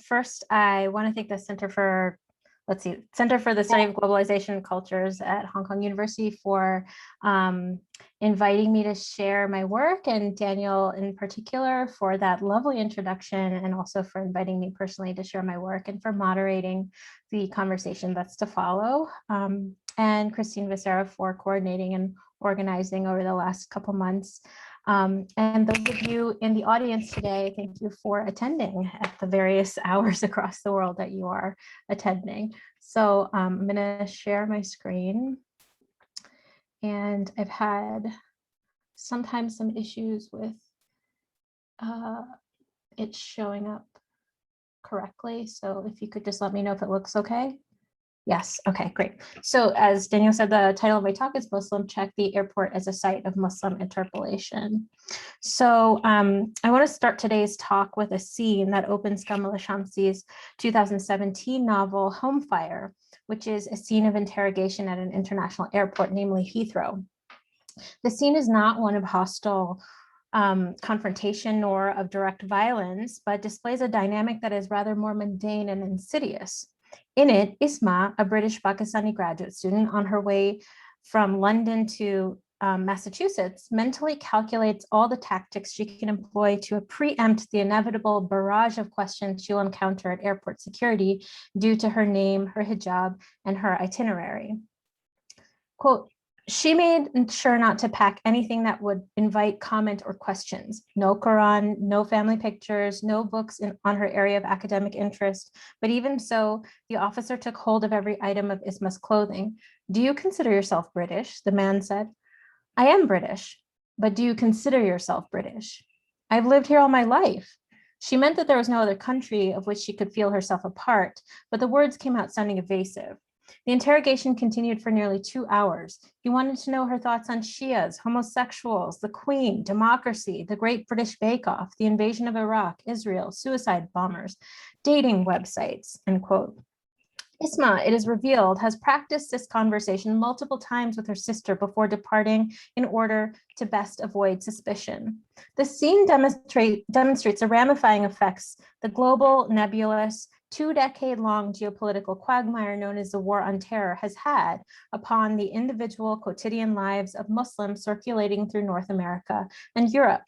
first, I want to thank the Center for the Study of Globalization and Cultures at Hong Kong University for inviting me to share my work, and Daniel in particular for that lovely introduction, and also for inviting me personally to share my work and for moderating the conversation that's to follow. And Christine Becerra for coordinating and organizing over the last couple months. And those of you in the audience today, thank you for attending at the various hours across the world that you are attending. So I'm going to share my screen. And I've had sometimes some issues with it showing up correctly. So if you could just let me know if it looks okay. Yes, okay, great. So as Daniel said, the title of my talk is Muslim Check the Airport as a Site of Muslim Interpellation. So I want to start today's talk with a scene that opens Kamala Shamsi's 2017 novel Home Fire, which is a scene of interrogation at an international airport, namely Heathrow. The scene is not one of hostile confrontation nor of direct violence, but displays a dynamic that is rather more mundane and insidious. In it, Isma, a British Pakistani graduate student on her way from London to Massachusetts, mentally calculates all the tactics she can employ to preempt the inevitable barrage of questions she'll encounter at airport security due to her name, her hijab, and her itinerary. Quote, she made sure not to pack anything that would invite comment or questions. No Quran, no family pictures, no books on her area of academic interest. But even so, the officer took hold of every item of Isma's clothing. Do you consider yourself British? The man said. I am British, but do you consider yourself British? I've lived here all my life. She meant that there was no other country of which she could feel herself a part, but the words came out sounding evasive. The interrogation continued for nearly 2 hours. He wanted to know her thoughts on Shias, homosexuals, the Queen, democracy, the Great British Bake Off, the invasion of Iraq, Israel, suicide bombers, dating websites, end quote. Isma, it is revealed, has practiced this conversation multiple times with her sister before departing in order to best avoid suspicion. The scene demonstrates the ramifying effects the global, nebulous, 2-decade-long geopolitical quagmire known as the War on Terror has had upon the individual quotidian lives of Muslims circulating through North America and Europe.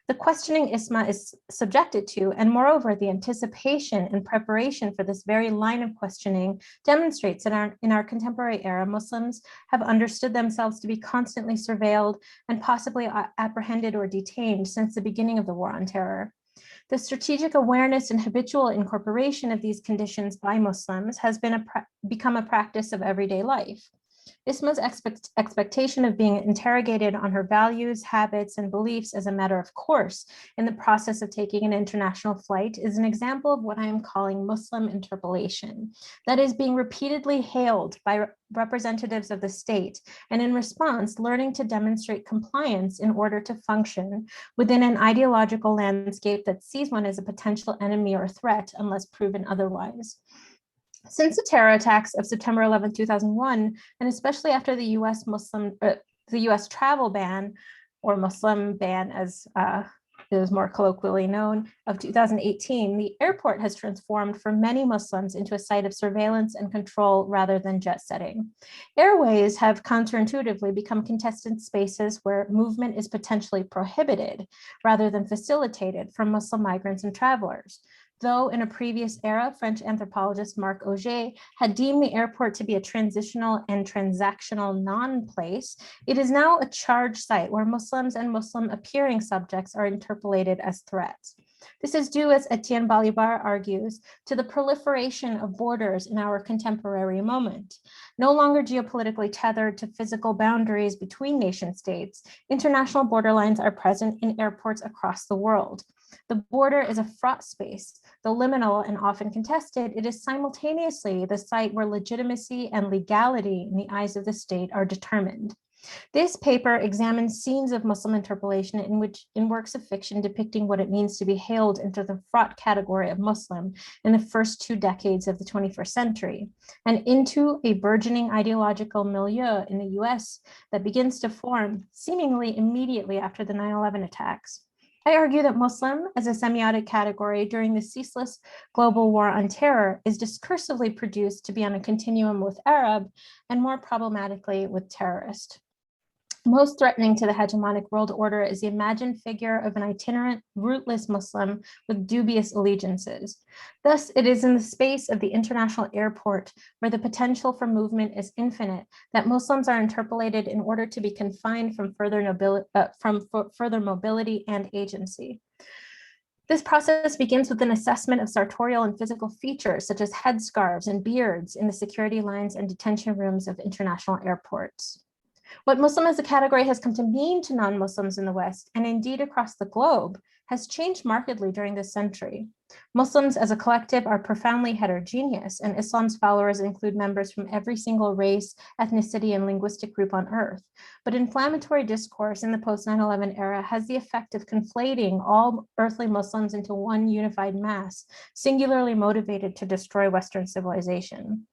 The questioning Isma is subjected to, and moreover, the anticipation and preparation for this very line of questioning demonstrates that in our contemporary era, Muslims have understood themselves to be constantly surveilled and possibly apprehended or detained since the beginning of the War on Terror. The strategic awareness and habitual incorporation of these conditions by Muslims has become a practice of everyday life. Isma's expectation of being interrogated on her values, habits, and beliefs as a matter of course in the process of taking an international flight is an example of what I am calling Muslim interpellation, that is, being repeatedly hailed by representatives of the state, and in response, learning to demonstrate compliance in order to function within an ideological landscape that sees one as a potential enemy or threat unless proven otherwise. Since the terror attacks of September 11, 2001, and especially after the U.S. travel ban, or Muslim ban as it is more colloquially known, of 2018, the airport has transformed for many Muslims into a site of surveillance and control rather than jet setting. Airways have counterintuitively become contested spaces where movement is potentially prohibited rather than facilitated for Muslim migrants and travelers. Though in a previous era, French anthropologist Marc Augé had deemed the airport to be a transitional and transactional non-place, it is now a charged site where Muslims and Muslim-appearing subjects are interpellated as threats. This is due, as Etienne Balibar argues, to the proliferation of borders in our contemporary moment. No longer geopolitically tethered to physical boundaries between nation states, international borderlines are present in airports across the world. The border is a fraught space. Though liminal and often contested, it is simultaneously the site where legitimacy and legality in the eyes of the state are determined. This paper examines scenes of Muslim interpellation in works of fiction depicting what it means to be hailed into the fraught category of Muslim in the first 2 decades of the 21st century, and into a burgeoning ideological milieu in the US that begins to form seemingly immediately after the 9/11 attacks. I argue that Muslim as a semiotic category during the ceaseless global war on terror is discursively produced to be on a continuum with Arab and more problematically with terrorist. Most threatening to the hegemonic world order is the imagined figure of an itinerant, rootless Muslim with dubious allegiances. Thus, it is in the space of the international airport, where the potential for movement is infinite, that Muslims are interpolated in order to be confined from further mobility and agency. This process begins with an assessment of sartorial and physical features, such as headscarves and beards in the security lines and detention rooms of international airports. What Muslim as a category has come to mean to non-Muslims in the West, and indeed across the globe, has changed markedly during this century. Muslims as a collective are profoundly heterogeneous, and Islam's followers include members from every single race, ethnicity, and linguistic group on earth. But inflammatory discourse in the post-9/11 era has the effect of conflating all earthly Muslims into one unified mass, singularly motivated to destroy Western civilization.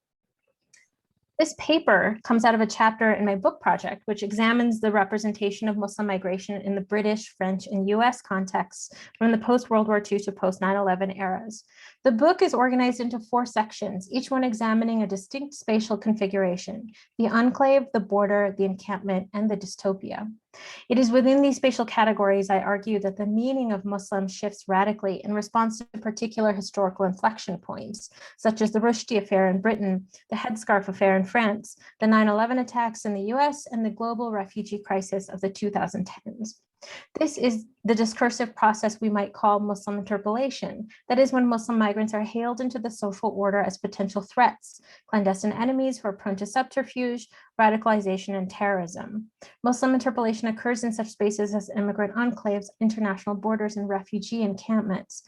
This paper comes out of a chapter in my book project, which examines the representation of Muslim migration in the British, French, and US contexts from the post-World War II to post-9/11 eras. The book is organized into 4 sections, each one examining a distinct spatial configuration: the enclave, the border, the encampment, and the dystopia. It is within these spatial categories I argue that the meaning of Muslim shifts radically in response to particular historical inflection points, such as the Rushdie affair in Britain, the headscarf affair in France, the 9/11 attacks in the US, and the global refugee crisis of the 2010s. This is the discursive process we might call Muslim interpellation. That is when Muslim migrants are hailed into the social order as potential threats, clandestine enemies who are prone to subterfuge, radicalization, and terrorism. Muslim interpellation occurs in such spaces as immigrant enclaves, international borders, and refugee encampments.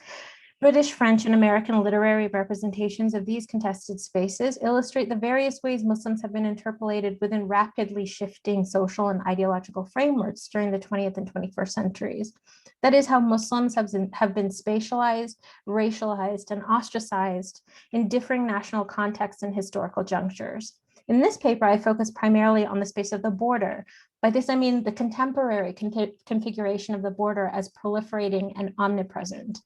British, French, and American literary representations of these contested spaces illustrate the various ways Muslims have been interpolated within rapidly shifting social and ideological frameworks during the 20th and 21st centuries. That is how Muslims have been spatialized, racialized, and ostracized in differing national contexts and historical junctures. In this paper, I focus primarily on the space of the border. By this, I mean the contemporary configuration of the border as proliferating and omnipresent.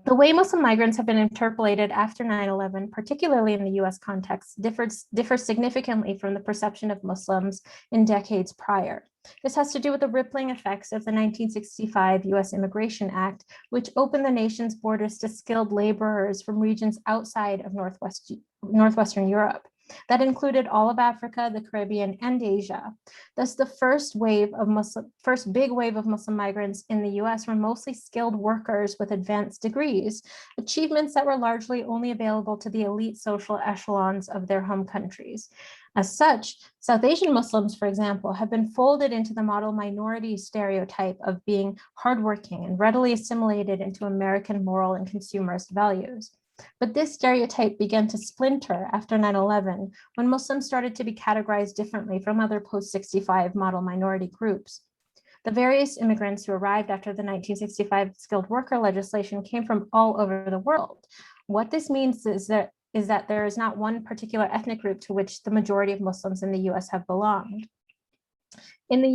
The way Muslim migrants have been interpolated after 9/11, particularly in the US context, differs significantly from the perception of Muslims in decades prior. This has to do with the rippling effects of the 1965 US Immigration Act, which opened the nation's borders to skilled laborers from regions outside of Northwestern Europe. That included all of Africa, the Caribbean, and Asia. Thus, the first big wave of Muslim migrants in the US were mostly skilled workers with advanced degrees, achievements that were largely only available to the elite social echelons of their home countries. As such, South Asian Muslims, for example, have been folded into the model minority stereotype of being hardworking and readily assimilated into American moral and consumerist values. But this stereotype began to splinter after 9/11, when Muslims started to be categorized differently from other post-65 model minority groups. The various immigrants who arrived after the 1965 skilled worker legislation came from all over the world. What this means is that there is not one particular ethnic group to which the majority of Muslims in the US have belonged. In the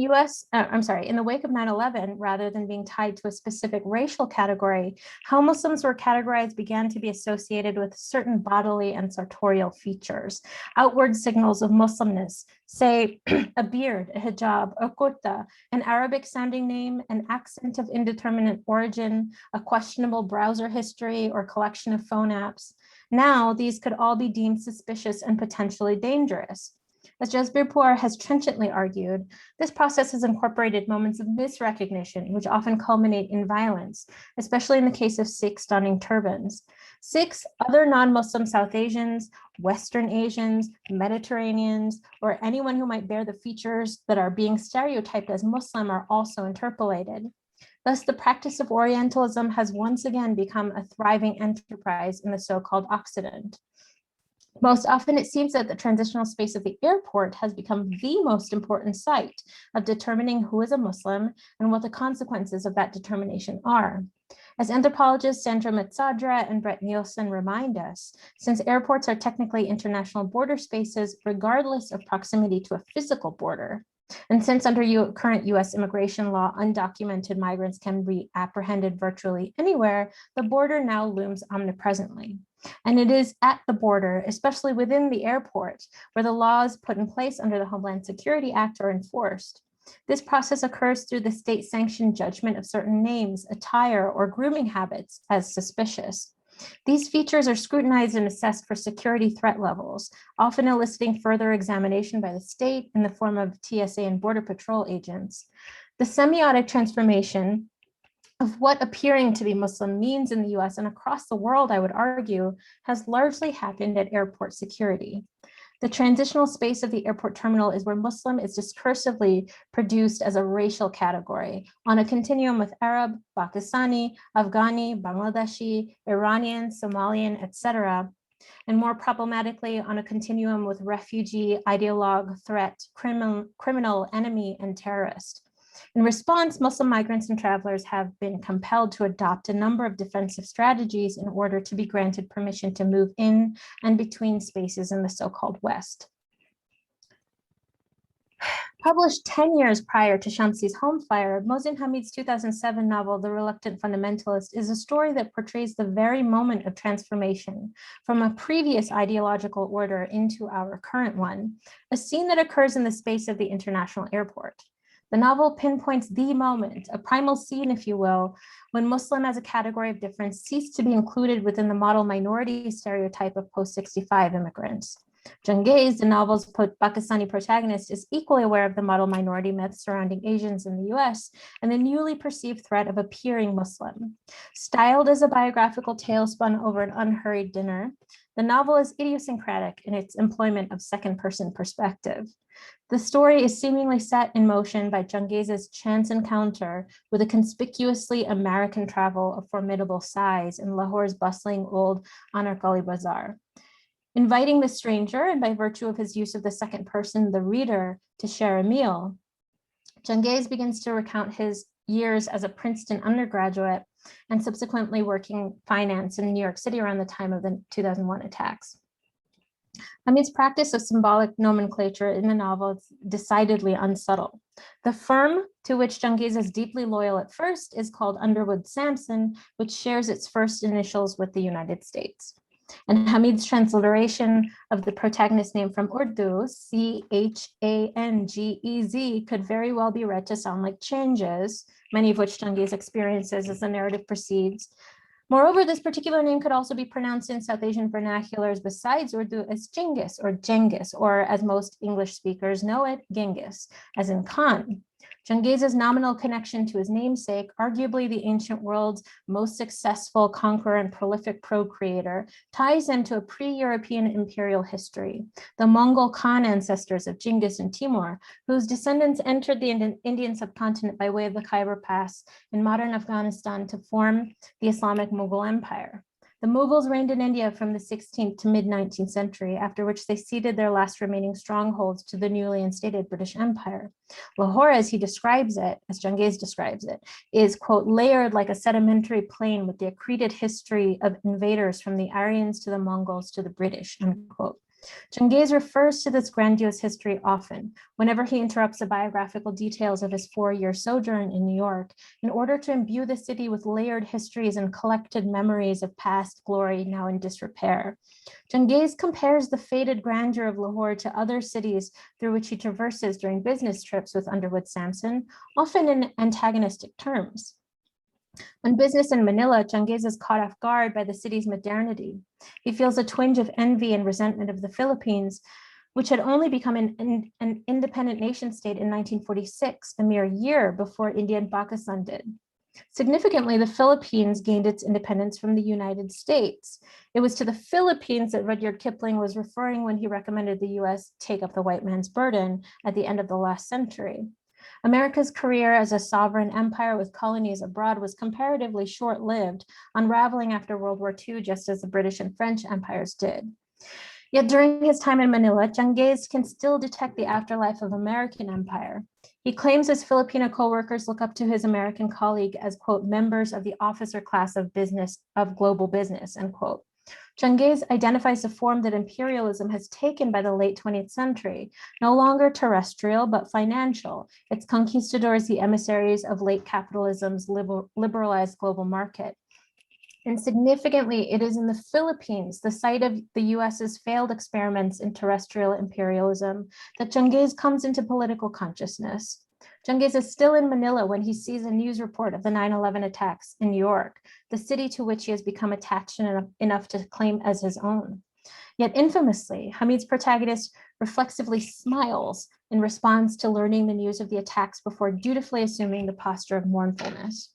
in the wake of 9/11, rather than being tied to a specific racial category, how Muslims were categorized began to be associated with certain bodily and sartorial features, outward signals of Muslimness, say a beard, a hijab, a kurta, an Arabic sounding name, an accent of indeterminate origin, a questionable browser history, or collection of phone apps. Now, these could all be deemed suspicious and potentially dangerous. As Jasbirpur has trenchantly argued, this process has incorporated moments of misrecognition, which often culminate in violence, especially in the case of Sikhs donning turbans. Sikhs, other non-Muslim South Asians, Western Asians, Mediterraneans, or anyone who might bear the features that are being stereotyped as Muslim are also interpolated. Thus, the practice of Orientalism has once again become a thriving enterprise in the so-called Occident. Most often, it seems that the transitional space of the airport has become the most important site of determining who is a Muslim and what the consequences of that determination are. As anthropologists Sandra Metsadra and Brett Nielsen remind us, since airports are technically international border spaces, regardless of proximity to a physical border, And since under current US immigration law, undocumented migrants can be apprehended virtually anywhere, the border now looms omnipresently. And it is at the border, especially within the airport, where the laws put in place under the Homeland Security Act are enforced. This process occurs through the state-sanctioned judgment of certain names, attire, or grooming habits as suspicious. These features are scrutinized and assessed for security threat levels, often eliciting further examination by the state in the form of TSA and Border Patrol agents. The semiotic transformation of what appearing to be Muslim means in the US and across the world, I would argue, has largely happened at airport security. The transitional space of the airport terminal is where Muslim is discursively produced as a racial category on a continuum with Arab, Pakistani, Afghani, Bangladeshi, Iranian, Somalian, etc., and more problematically on a continuum with refugee, ideologue, threat, criminal, enemy, and terrorist. In response, Muslim migrants and travelers have been compelled to adopt a number of defensive strategies in order to be granted permission to move in and between spaces in the so-called West. Published 10 years prior to Shamsi's home fire, Mohsin Hamid's 2007 novel, The Reluctant Fundamentalist, is a story that portrays the very moment of transformation from a previous ideological order into our current one, a scene that occurs in the space of the international airport. The novel pinpoints the moment, a primal scene, if you will, when Muslim as a category of difference ceased to be included within the model minority stereotype of post-65 immigrants. Jangez, the novel's Pakistani protagonist, is equally aware of the model minority myths surrounding Asians in the US and the newly perceived threat of appearing Muslim. Styled as a biographical tale spun over an unhurried dinner, the novel is idiosyncratic in its employment of second-person perspective. The story is seemingly set in motion by Jangez's chance encounter with a conspicuously American travel of formidable size in Lahore's bustling old Anarkali Bazaar. Inviting the stranger, and by virtue of his use of the second person, the reader, to share a meal, Jangez begins to recount his years as a Princeton undergraduate and subsequently working finance in New York City around the time of the 2001 attacks. Hamid's practice of symbolic nomenclature in the novel is decidedly unsubtle. The firm to which Jangez is deeply loyal at first is called Underwood Sampson, which shares its first initials with the United States. And Hamid's transliteration of the protagonist's name from Urdu, Changez, could very well be read to sound like changes, many of which Jangez experiences as the narrative proceeds. Moreover, this particular name could also be pronounced in South Asian vernaculars besides Urdu as Genghis, or as most English speakers know it, Genghis, as in Khan. Jangez's nominal connection to his namesake, arguably the ancient world's most successful conqueror and prolific procreator, ties him to a pre-European imperial history, the Mongol Khan ancestors of Genghis and Timur, whose descendants entered the Indian subcontinent by way of the Khyber Pass in modern Afghanistan to form the Islamic Mughal Empire. The Mughals reigned in India from the 16th to mid-19th century, after which they ceded their last remaining strongholds to the newly instated British Empire. Lahore, as he describes it, as Jangez describes it, is, quote, layered like a sedimentary plain with the accreted history of invaders from the Aryans to the Mongols to the British, unquote. Jangez refers to this grandiose history often, whenever he interrupts the biographical details of his 4-year sojourn in New York, in order to imbue the city with layered histories and collected memories of past glory now in disrepair. Jangez compares the faded grandeur of Lahore to other cities through which he traverses during business trips with Underwood Sampson, often in antagonistic terms. On business in Manila, Jangez is caught off guard by the city's modernity. He feels a twinge of envy and resentment of the Philippines, which had only become an independent nation state in 1946, a mere year before India and Pakistan did. Significantly, the Philippines gained its independence from the United States. It was to the Philippines that Rudyard Kipling was referring when he recommended the US take up the white man's burden at the end of the last century. America's career as a sovereign empire with colonies abroad was comparatively short-lived, unraveling after World War II, just as the British and French empires did. Yet during his time in Manila, Jangez can still detect the afterlife of American empire. He claims his Filipino co-workers look up to his American colleague as, quote, members of the officer class of business, of global business, end quote. Changiz identifies the form that imperialism has taken by the late 20th century, no longer terrestrial, but financial, its conquistadors the emissaries of late capitalism's liberalized global market. And significantly, it is in the Philippines, the site of the US's failed experiments in terrestrial imperialism, that Changiz comes into political consciousness. Changiz is still in Manila when he sees a news report of the 9/11 attacks in New York, the city to which he has become attached enough to claim as his own. Yet infamously, Hamid's protagonist reflexively smiles in response to learning the news of the attacks before dutifully assuming the posture of mournfulness.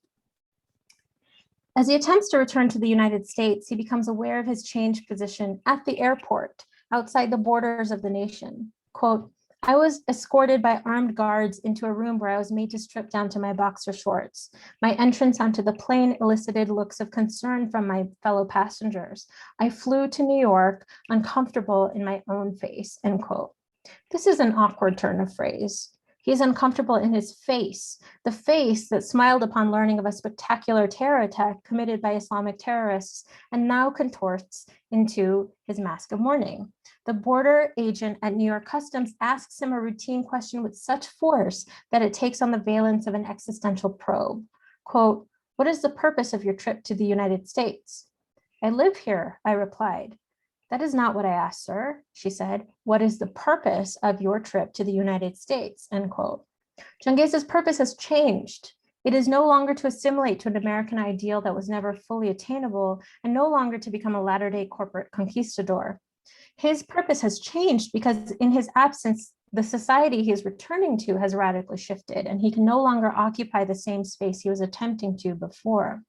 As he attempts to return to the United States, he becomes aware of his changed position at the airport outside the borders of the nation. Quote, I was escorted by armed guards into a room where I was made to strip down to my boxer shorts. My entrance onto the plane elicited looks of concern from my fellow passengers. I flew to New York, uncomfortable in my own face, end quote. This is an awkward turn of phrase. He is uncomfortable in his face, the face that smiled upon learning of a spectacular terror attack committed by Islamic terrorists and now contorts into his mask of mourning. The border agent at New York Customs asks him a routine question with such force that it takes on the valence of an existential probe. Quote, what is the purpose of your trip to the United States? I live here, I replied. That is not what I asked, sir, she said. What is the purpose of your trip to the United States, end quote. Changiz's purpose has changed. It is no longer to assimilate to an American ideal that was never fully attainable and no longer to become a latter-day corporate conquistador. His purpose has changed because in his absence, the society he is returning to has radically shifted and he can no longer occupy the same space he was attempting to before.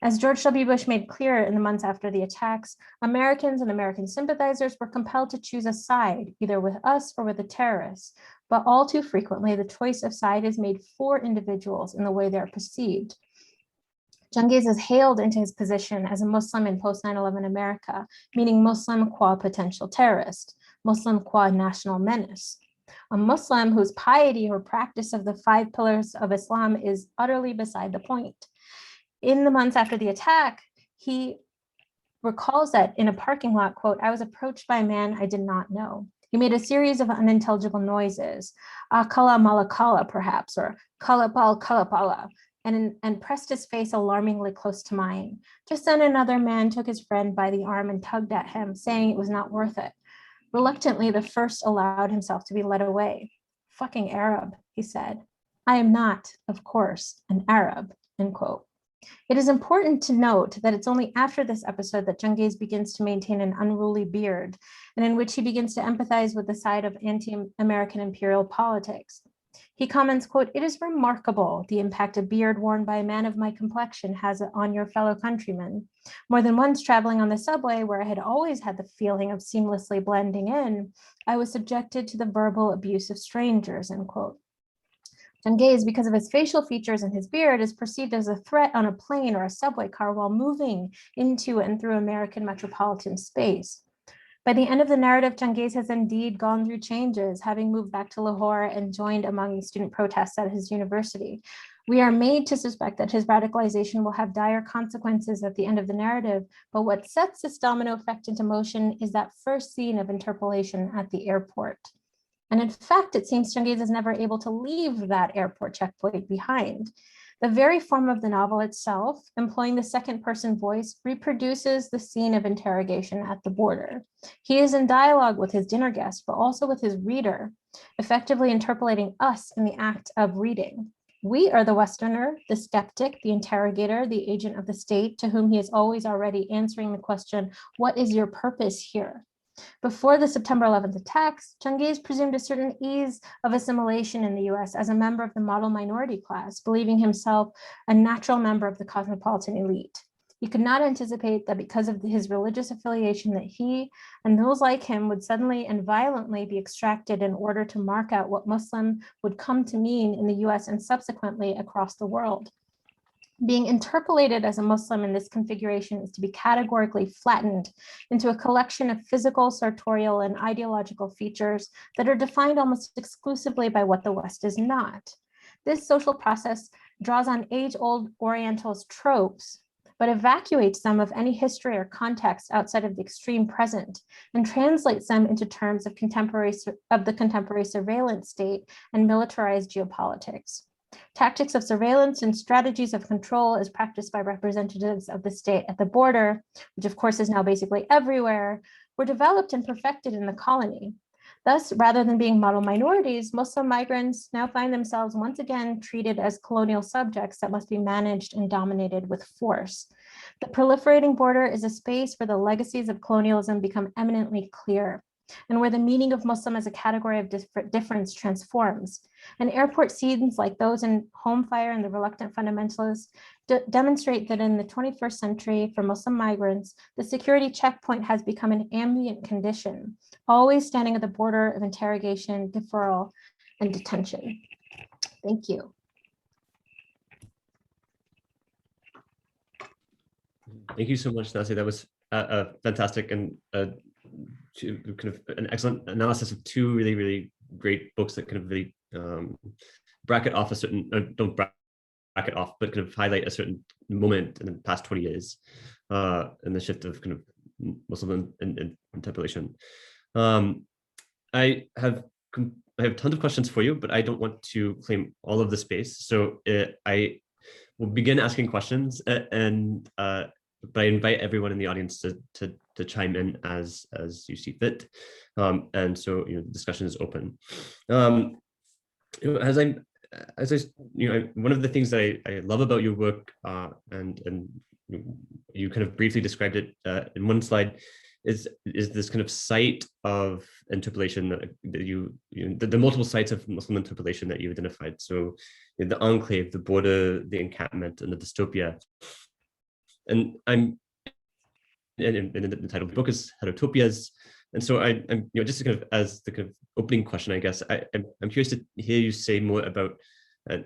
As George W. Bush made clear in the months after the attacks, Americans and American sympathizers were compelled to choose a side, either with us or with the terrorists. But all too frequently, the choice of side is made for individuals in the way they are perceived. Changiz is hailed into his position as a Muslim in post 9/11 America, meaning Muslim qua potential terrorist, Muslim qua national menace. A Muslim whose piety or practice of the 5 pillars of Islam is utterly beside the point. In the months after the attack, he recalls that in a parking lot, quote, I was approached by a man I did not know. He made a series of unintelligible noises, kala malakala perhaps, or kalapal kalapala, and pressed his face alarmingly close to mine. Just then another man took his friend by the arm and tugged at him, saying it was not worth it. Reluctantly, the first allowed himself to be led away. Fucking Arab, he said. I am not, of course, an Arab, end quote. It is important to note that it's only after this episode that Changiz begins to maintain an unruly beard, and in which he begins to empathize with the side of anti-American imperial politics. He comments, quote, it is remarkable the impact a beard worn by a man of my complexion has on your fellow countrymen. More than once traveling on the subway, where I had always had the feeling of seamlessly blending in, I was subjected to the verbal abuse of strangers, end quote. Changiz, because of his facial features and his beard, is perceived as a threat on a plane or a subway car while moving into and through American metropolitan space. By the end of the narrative, Changiz has indeed gone through changes, having moved back to Lahore and joined among student protests at his university. We are made to suspect that his radicalization will have dire consequences at the end of the narrative, but what sets this domino effect into motion is that first scene of interpellation at the airport. And in fact, it seems Changiz is never able to leave that airport checkpoint behind. The very form of the novel itself, employing the second person voice, reproduces the scene of interrogation at the border. He is in dialogue with his dinner guest, but also with his reader, effectively interpolating us in the act of reading. We are the Westerner, the skeptic, the interrogator, the agent of the state, to whom he is always already answering the question, what is your purpose here? Before the September 11th attacks, Changiz presumed a certain ease of assimilation in the US as a member of the model minority class, believing himself a natural member of the cosmopolitan elite. He could not anticipate that because of his religious affiliation that he and those like him would suddenly and violently be extracted in order to mark out what Muslim would come to mean in the US and subsequently across the world. Being interpolated as a Muslim in this configuration is to be categorically flattened into a collection of physical, sartorial, and ideological features that are defined almost exclusively by what the West is not. This social process draws on age-old Orientalist tropes, but evacuates them of any history or context outside of the extreme present and translates them into terms of the contemporary surveillance state and militarized geopolitics. Tactics of surveillance and strategies of control as practiced by representatives of the state at the border, which of course is now basically everywhere, were developed and perfected in the colony. Thus, rather than being model minorities, Muslim migrants now find themselves once again treated as colonial subjects that must be managed and dominated with force. The proliferating border is a space where the legacies of colonialism become eminently clear, and where the meaning of Muslim as a category of difference transforms. And airport scenes like those in Home Fire and The Reluctant Fundamentalists demonstrate that in the 21st century, for Muslim migrants, the security checkpoint has become an ambient condition, always standing at the border of interrogation, deferral, and detention. Thank you. Thank you so much, Nancy. That was fantastic and kind of an excellent analysis of two really, really great books that kind of really bracket off a certain, don't bracket off, but kind of highlight a certain moment in the past 20 years and the shift of kind of Muslim interpellation. I have tons of questions for you, but I don't want to claim all of the space. So I will begin asking questions but I invite everyone in the audience to chime in as you see fit, and so the discussion is open. One of the things that I love about your work, and you kind of briefly described it in one slide, is this kind of site of interpellation that the multiple sites of Muslim interpellation that you identified. So the enclave, the border, the encampment, and the dystopia. And I'm, and the title of the book is Heterotopias. And so I'm just kind of as the kind of opening question, I guess, I'm curious to hear you say more about kind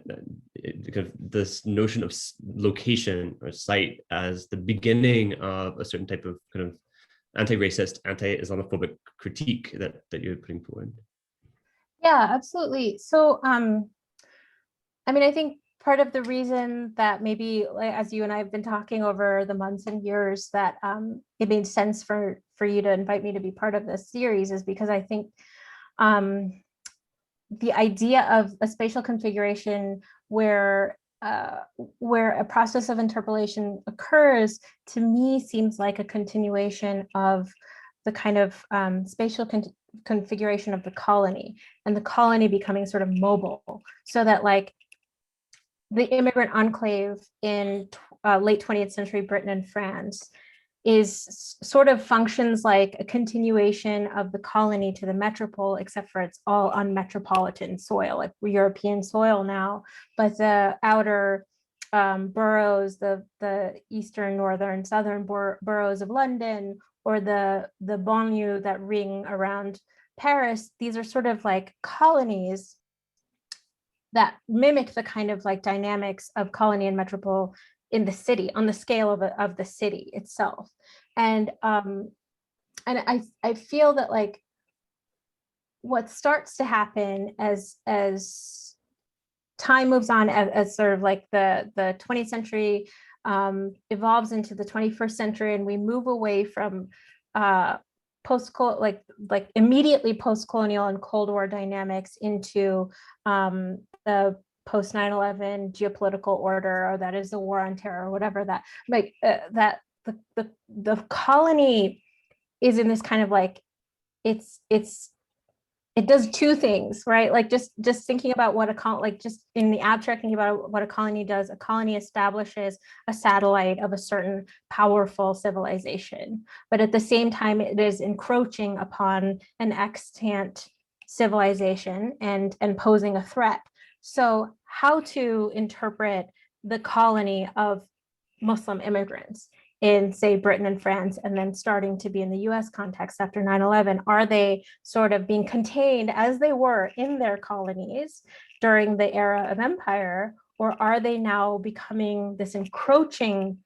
of this notion of location or site as the beginning of a certain type of kind of anti-racist, anti-Islamophobic critique that you're putting forward. Yeah, absolutely. So, I mean, I think part of the reason that maybe, as you and I have been talking over the months and years, that it made sense for you to invite me to be part of this series is because I think the idea of a spatial configuration where a process of interpellation occurs, to me, seems like a continuation of the kind of spatial configuration of the colony, and the colony becoming sort of mobile, so that like the immigrant enclave in late 20th century Britain and France is sort of functions like a continuation of the colony to the metropole, except for it's all on metropolitan soil, like European soil now. But the outer boroughs, the eastern, northern, southern boroughs of London, or the banlieue that ring around Paris, these are sort of like colonies that mimic the kind of like dynamics of colony and metropole in the city, on the scale of the city itself. And I feel that like what starts to happen as time moves on, as sort of like the 20th century evolves into the 21st century, and we move away from immediately post-colonial and Cold War dynamics into the post 9/11 geopolitical order, or that is the war on terror, or whatever that, like that the colony is in this kind of like it does two things, right? Like just thinking about what just in the abstract, thinking about what a colony does, a colony establishes a satellite of a certain powerful civilization, but at the same time, it is encroaching upon an extant civilization and posing a threat. So how to interpret the colony of Muslim immigrants in, say, Britain and France, and then starting to be in the US context after 9/11, are they sort of being contained as they were in their colonies during the era of empire, or are they now becoming this encroaching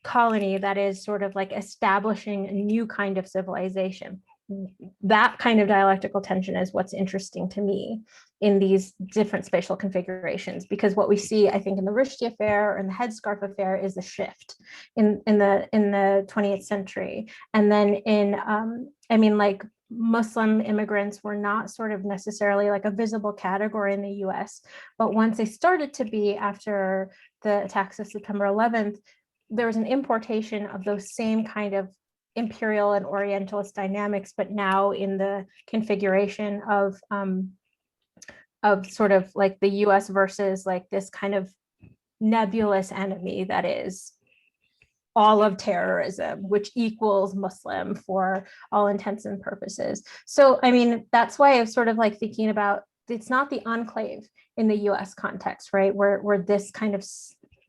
colony that is sort of like establishing a new kind of civilization? that kind of dialectical tension is what's interesting to me in these different spatial configurations, because what we see, I think, in the Rushdie affair or in the headscarf affair is a shift in the 20th century. And then in, I mean, like, Muslim immigrants were not sort of necessarily like a visible category in the US, but once they started to be after the attacks of September 11th, there was an importation of those same kind of imperial and orientalist dynamics, but now in the configuration of sort of like the US versus like this kind of nebulous enemy that is all of terrorism, which equals Muslim for all intents and purposes. So, I mean, that's why I'm sort of like thinking about, it's not the enclave in the US context, right? Where this kind of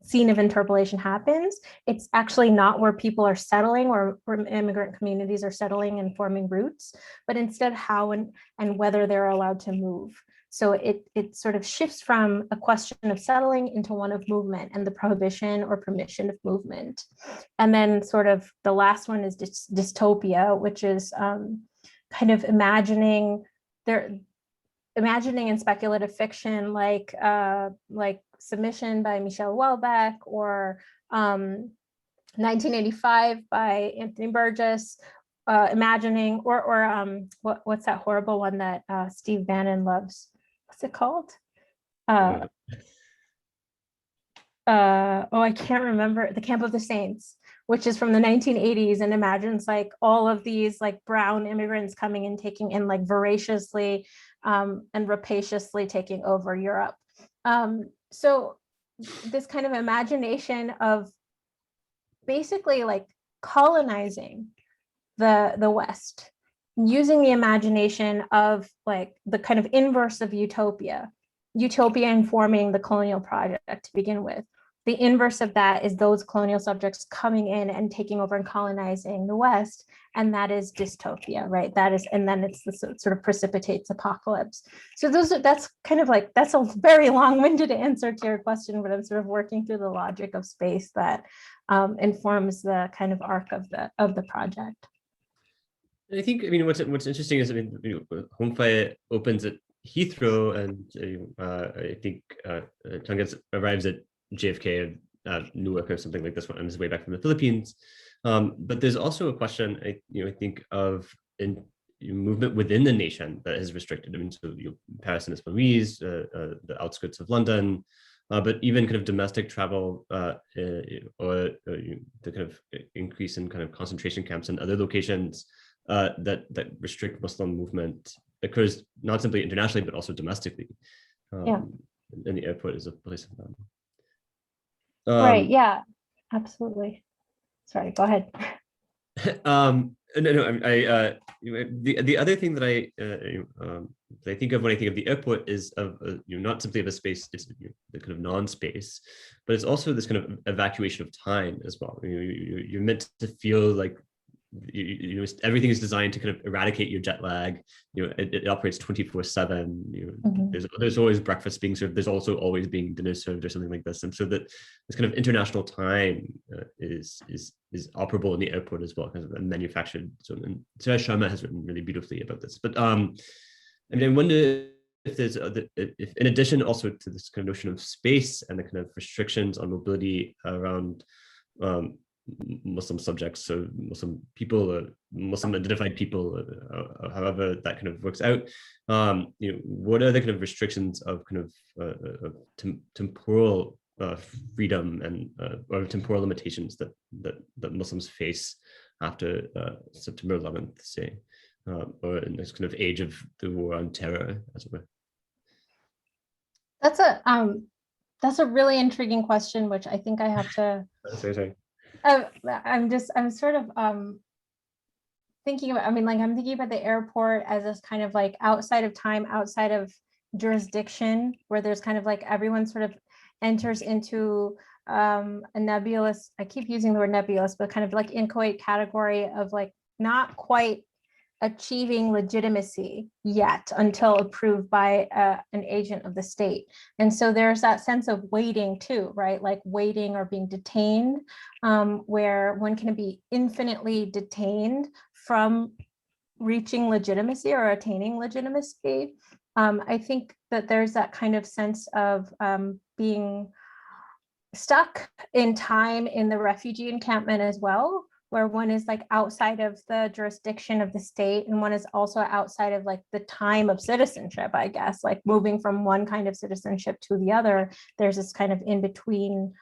scene of interpellation happens. It's actually not where people are settling, or where immigrant communities are settling and forming roots, but instead how and whether they're allowed to move. So it sort of shifts from a question of settling into one of movement and the prohibition or permission of movement. And then sort of the last one is dystopia, which is kind of imagining in speculative fiction, like Submission by Michel Houellebecq, or 1985 by Anthony Burgess, imagining, or what's that horrible one that Steve Bannon loves? What's it called? Oh, I can't remember. The Camp of the Saints, which is from the 1980s and imagines like all of these like brown immigrants coming and taking in, like, voraciously and rapaciously taking over Europe. So this kind of imagination of basically like colonizing the West, using the imagination of like the kind of inverse of utopia informing the colonial project to begin with. The inverse of that is those colonial subjects coming in and taking over and colonizing the West, and that is dystopia, right? That is, and then it's the sort of precipitates apocalypse. So that's kind of like, that's a very long-winded answer to your question, but I'm sort of working through the logic of space that informs the kind of arc of the project. I think, I mean, what's interesting is, I mean, Home Fire opens at Heathrow, and I think Tongas arrives at JFK, Newark, or something like this one on his way back from the Philippines. But there's also a question, I think, of movement within the nation that is restricted. I mean, so Paris and Paris, the outskirts of London, but even kind of domestic travel, or the kind of increase in kind of concentration camps and other locations that restrict Muslim movement occurs not simply internationally, but also domestically. And the airport is a place of them. Right. Yeah, absolutely. Sorry, go ahead. No, the other thing that I think of when I think of the airport is of not simply of a space, it's the kind of non-space, but it's also this kind of evacuation of time as well. You're meant to feel like everything is designed to kind of eradicate your jet lag. It operates 24/7. There's always breakfast being served. There's also always being dinner served or something like this. And so that this kind of international time is operable in the airport as well, kind of manufactured. So, and Sarah Sharma has written really beautifully about this. But I mean, I wonder if there's if in addition also to this kind of notion of space and the kind of restrictions on mobility around Muslim subjects, so Muslim people, or Muslim identified people, however that kind of works out. What are the kind of restrictions of kind of temporal freedom and or temporal limitations that Muslims face after September 11th, say, or in this kind of age of the war on terror, as it were? That's a really intriguing question, which I think I have to. Sorry. I'm sort of thinking about, I'm thinking about the airport as this kind of like outside of time, outside of jurisdiction, where there's kind of like everyone sort of enters into a nebulous, I keep using the word nebulous, but kind of like inchoate category of like not quite achieving legitimacy yet until approved by an agent of the state. And so there's that sense of waiting too, right? Like waiting or being detained, where one can be infinitely detained from reaching legitimacy or attaining legitimacy. I think that there's that kind of sense of being stuck in time in the refugee encampment as well, where one is like outside of the jurisdiction of the state and one is also outside of like the time of citizenship, I guess, like moving from one kind of citizenship to the other. There's this kind of in between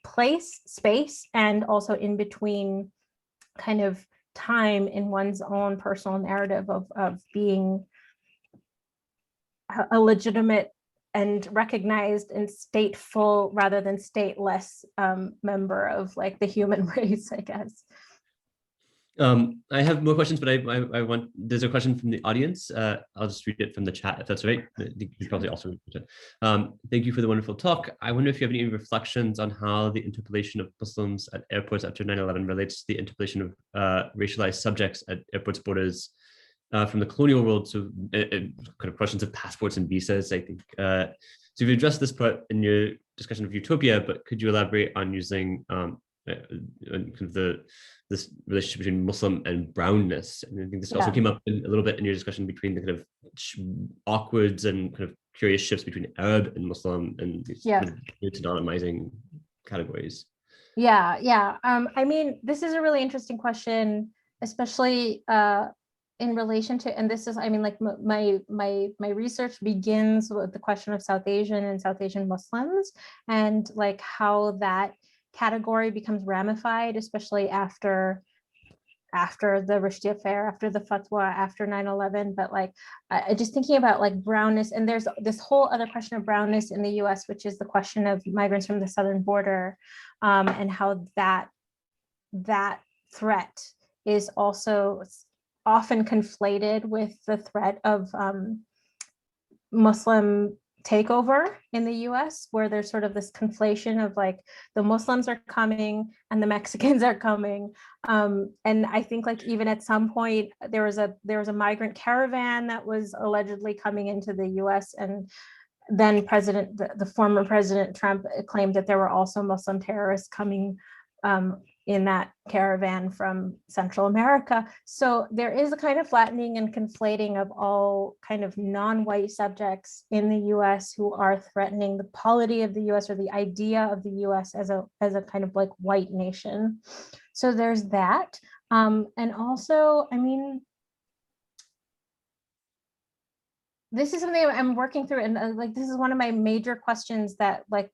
place, space, and also in between kind of time in one's own personal narrative of being a legitimate and recognized and stateful rather than stateless member of like the human race, I guess. I have more questions, but I want, there's a question from the audience. I'll just read it from the chat if that's right. You probably also read it. Thank you for the wonderful talk. I wonder if you have any reflections on how the interpellation of Muslims at airports after 9/11 relates to the interpellation of racialized subjects at airports borders from the colonial world. So kind of questions of passports and visas, I think. So you've addressed this part in your discussion of utopia, but could you elaborate on using kind of this relationship between Muslim and brownness? And I think this also came up a little bit in your discussion between the kind of awkward and kind of curious shifts between Arab and Muslim and these kind of synonymizing categories. I mean, this is a really interesting question, especially in relation to, and this is, I mean, like my research begins with the question of South Asian and South Asian Muslims and like how that category becomes ramified, especially after the Rushdie affair, after the fatwa, after 9/11. But like, I just thinking about like brownness, and there's this whole other question of brownness in the US, which is the question of migrants from the southern border, and how that threat is also often conflated with the threat of Muslim takeover in the US, where there's sort of this conflation of like the Muslims are coming and the Mexicans are coming. And I think like even at some point there was a migrant caravan that was allegedly coming into the US, and then the former President Trump claimed that there were also Muslim terrorists coming in that caravan from Central America. So there is a kind of flattening and conflating of all kind of non-white subjects in the US who are threatening the polity of the US or the idea of the US as a kind of like white nation. So there's that. And also, I mean, this is something I'm working through, and like this is one of my major questions that like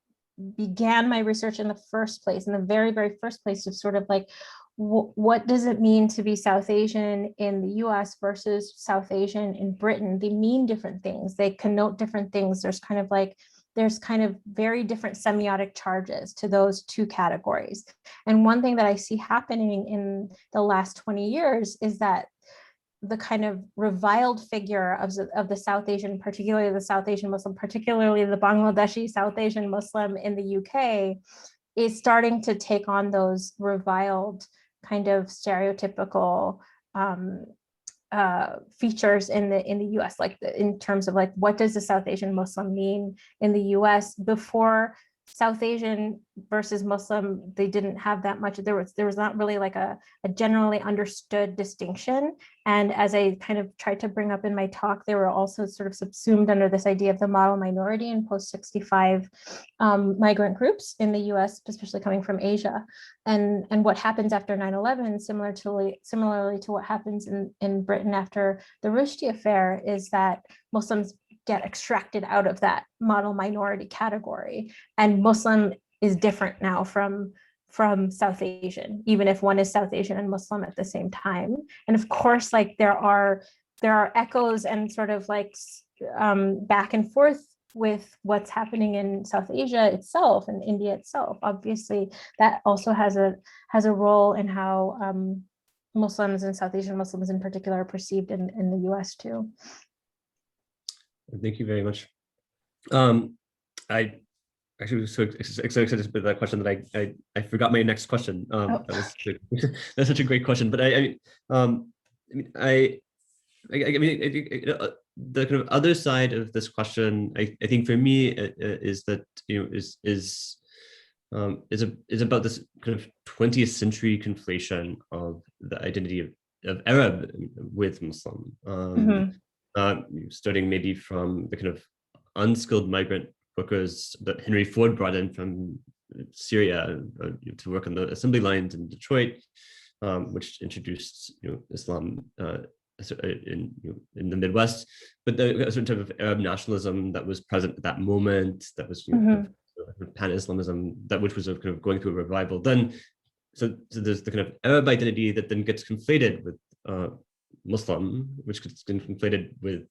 began my research in the first place, in the very, very first place, of sort of like, what does it mean to be South Asian in the US versus South Asian in Britain? They mean different things. They connote different things. There's kind of very different semiotic charges to those two categories. And one thing that I see happening in the last 20 years is that the kind of reviled figure of the South Asian, particularly the South Asian Muslim, particularly the Bangladeshi South Asian Muslim in the UK, is starting to take on those reviled kind of stereotypical features in the US, like in terms of like, what does the South Asian Muslim mean in the US? Before South Asian versus Muslim, they didn't have that much. There was not really like a generally understood distinction. And as I kind of tried to bring up in my talk, they were also sort of subsumed under this idea of the model minority and post-65 migrant groups in the US, especially coming from Asia. And what happens after 9/11, similarly to what happens in Britain after the Rushdie affair, is that Muslims get extracted out of that model minority category, and Muslim is different now from South Asian, even if one is South Asian and Muslim at the same time. And of course, like there are echoes and sort of like back and forth with what's happening in South Asia itself and India itself. Obviously, that also has a role in how Muslims and South Asian Muslims in particular are perceived in the US too. Thank you very much. I actually was so excited about that question that I forgot my next question. That's such a great question. But I mean, the kind of other side of this question, I think for me is that, you know, is about this kind of 20th century conflation of the identity of of Arab with Muslim, starting maybe from the kind of unskilled migrant workers that Henry Ford brought in from Syria to work on the assembly lines in Detroit, which introduced Islam in the Midwest, but the a certain type of Arab nationalism that was present at that moment, that was pan-Islamism, that which was kind of going through a revival. Then, so there's the kind of Arab identity that then gets conflated with Muslim, which gets conflated with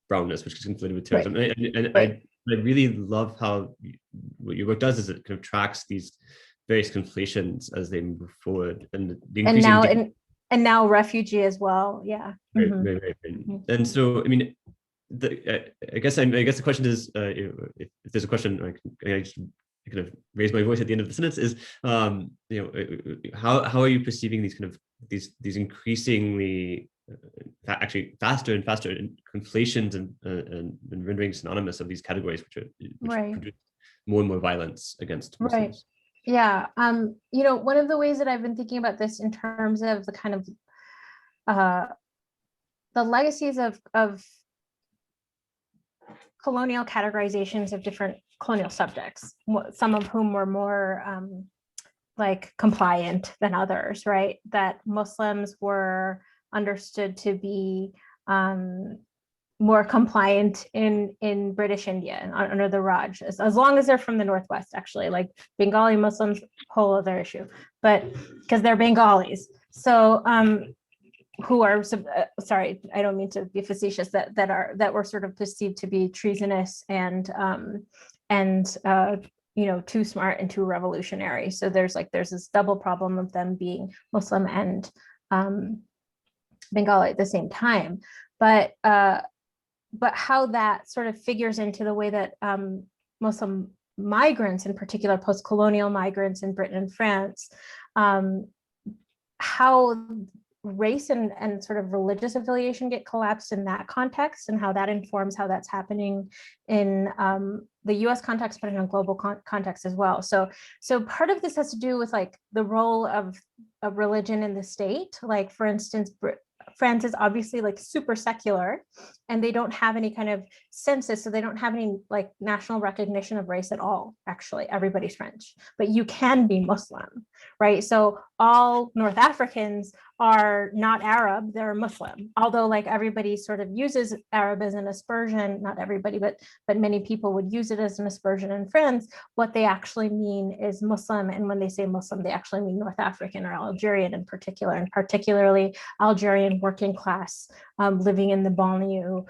brownness, which gets conflated with terrorism. Right. And I really love how what your work does is it kind of tracks these various conflations as they move forward, and the increasing and now refugee as well. Yeah. Right. And so, I mean, I guess the question is, if there's a question, I just kind of raise my voice at the end of the sentence, is how are you perceiving these kind of these increasingly actually faster and faster conflations and rendering synonymous of these categories, which produce more and more violence against Muslims? Right. Yeah. One of the ways that I've been thinking about this in terms of the kind of the legacies of colonial categorizations of different colonial subjects, some of whom were more like compliant than others, right? That Muslims were understood to be more compliant in British India and under the Raj, as long as they're from the Northwest, actually. Like Bengali Muslims, whole other issue, but because they're Bengalis. So who are sorry, I don't mean to be facetious, that were sort of perceived to be treasonous and too smart and too revolutionary. So there's this double problem of them being Muslim and Bengali at the same time. But how that sort of figures into the way that Muslim migrants, in particular post-colonial migrants in Britain and France, how race and sort of religious affiliation get collapsed in that context, and how that informs how that's happening in the US context, but in a global context as well. So part of this has to do with like the role of religion in the state. Like, for instance, France is obviously like super secular, and they don't have any kind of census, so they don't have any like national recognition of race at all. Actually, everybody's French, but you can be Muslim, right? So all North Africans are not Arab, they're Muslim. Although like everybody sort of uses Arab as an aspersion, not everybody, but many people would use it as an aspersion in France. What they actually mean is Muslim, and when they say Muslim, they actually mean North African or Algerian in particular, and particularly Algerian working class living in the banlieue,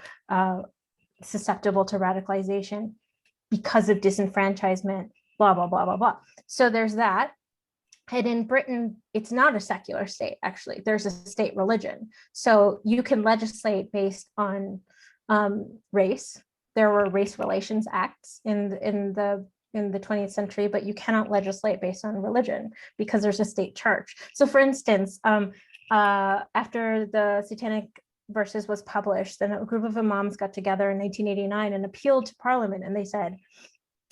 susceptible to radicalization because of disenfranchisement, blah, blah, blah, blah, blah. So there's that. And in Britain, it's not a secular state, actually. There's a state religion. So you can legislate based on race. There were race relations acts in the 20th century, but you cannot legislate based on religion because there's a state church. So for instance, after the Satanic Verses was published, then a group of imams got together in 1989 and appealed to Parliament, and they said,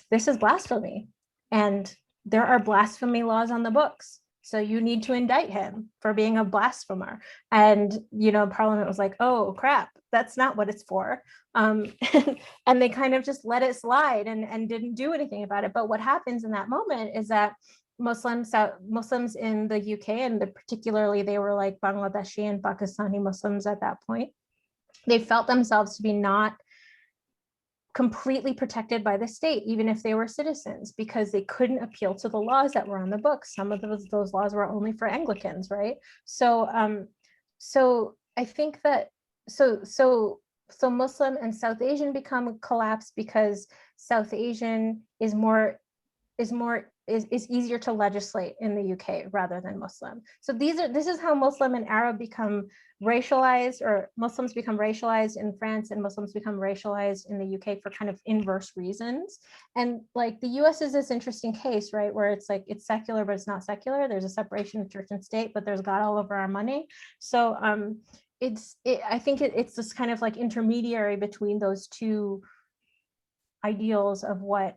this is blasphemy, and there are blasphemy laws on the books, so you need to indict him for being a blasphemer. And Parliament was like, oh crap, that's not what it's for, and they kind of just let it slide and didn't do anything about it. But what happens in that moment is that Muslims in the UK, and particularly they were like Bangladeshi and Pakistani Muslims at that point, they felt themselves to be not completely protected by the state, even if they were citizens, because they couldn't appeal to the laws that were on the books. Some of those laws were only for Anglicans, right? So I think that so Muslim and South Asian become collapsed because South Asian is easier to legislate in the UK rather than Muslim. So this is how Muslim and Arab become racialized, or Muslims become racialized in France and Muslims become racialized in the UK for kind of inverse reasons. And like the US is this interesting case, right, where it's like it's secular but it's not secular. There's a separation of church and state, but there's God all over our money. So I think it's this kind of like intermediary between those two ideals of what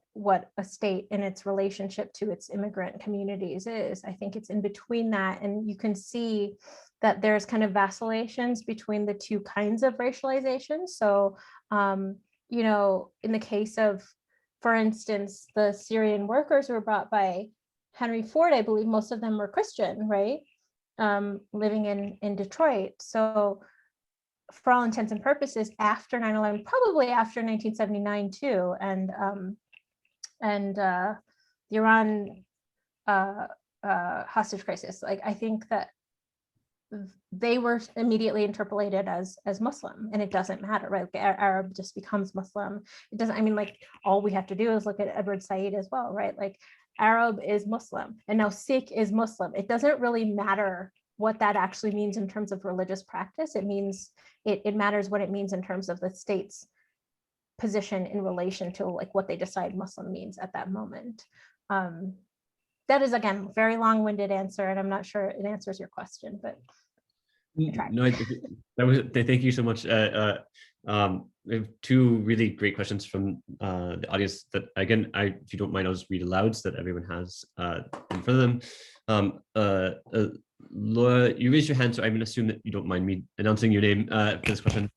a state and its relationship to its immigrant communities is. I think it's in between that, and you can see that there's kind of vacillations between the two kinds of racialization. So, you know, in the case of, for instance, the Syrian workers who were brought by Henry Ford, I believe most of them were Christian, right? Living in Detroit. So for all intents and purposes, after 9/11, probably after 1979 too, and the Iran hostage crisis, like I think that they were immediately interpolated as Muslim, and it doesn't matter, right? Like, Arab just becomes Muslim. It doesn't, I mean, like, all we have to do is look at Edward Said as well, right? Like, Arab is Muslim, and now Sikh is Muslim. It doesn't really matter what that actually means in terms of religious practice. It means, it matters what it means in terms of the state's position in relation to like what they decide Muslim means at that moment. That is, again, very long-winded answer, and I'm not sure it answers your question, but no, that was, thank you so much. We have two really great questions from the audience that, again, if you don't mind, I'll just read aloud so that everyone has in front of them. Laura, you raised your hand, so I'm going to assume that you don't mind me announcing your name for this question.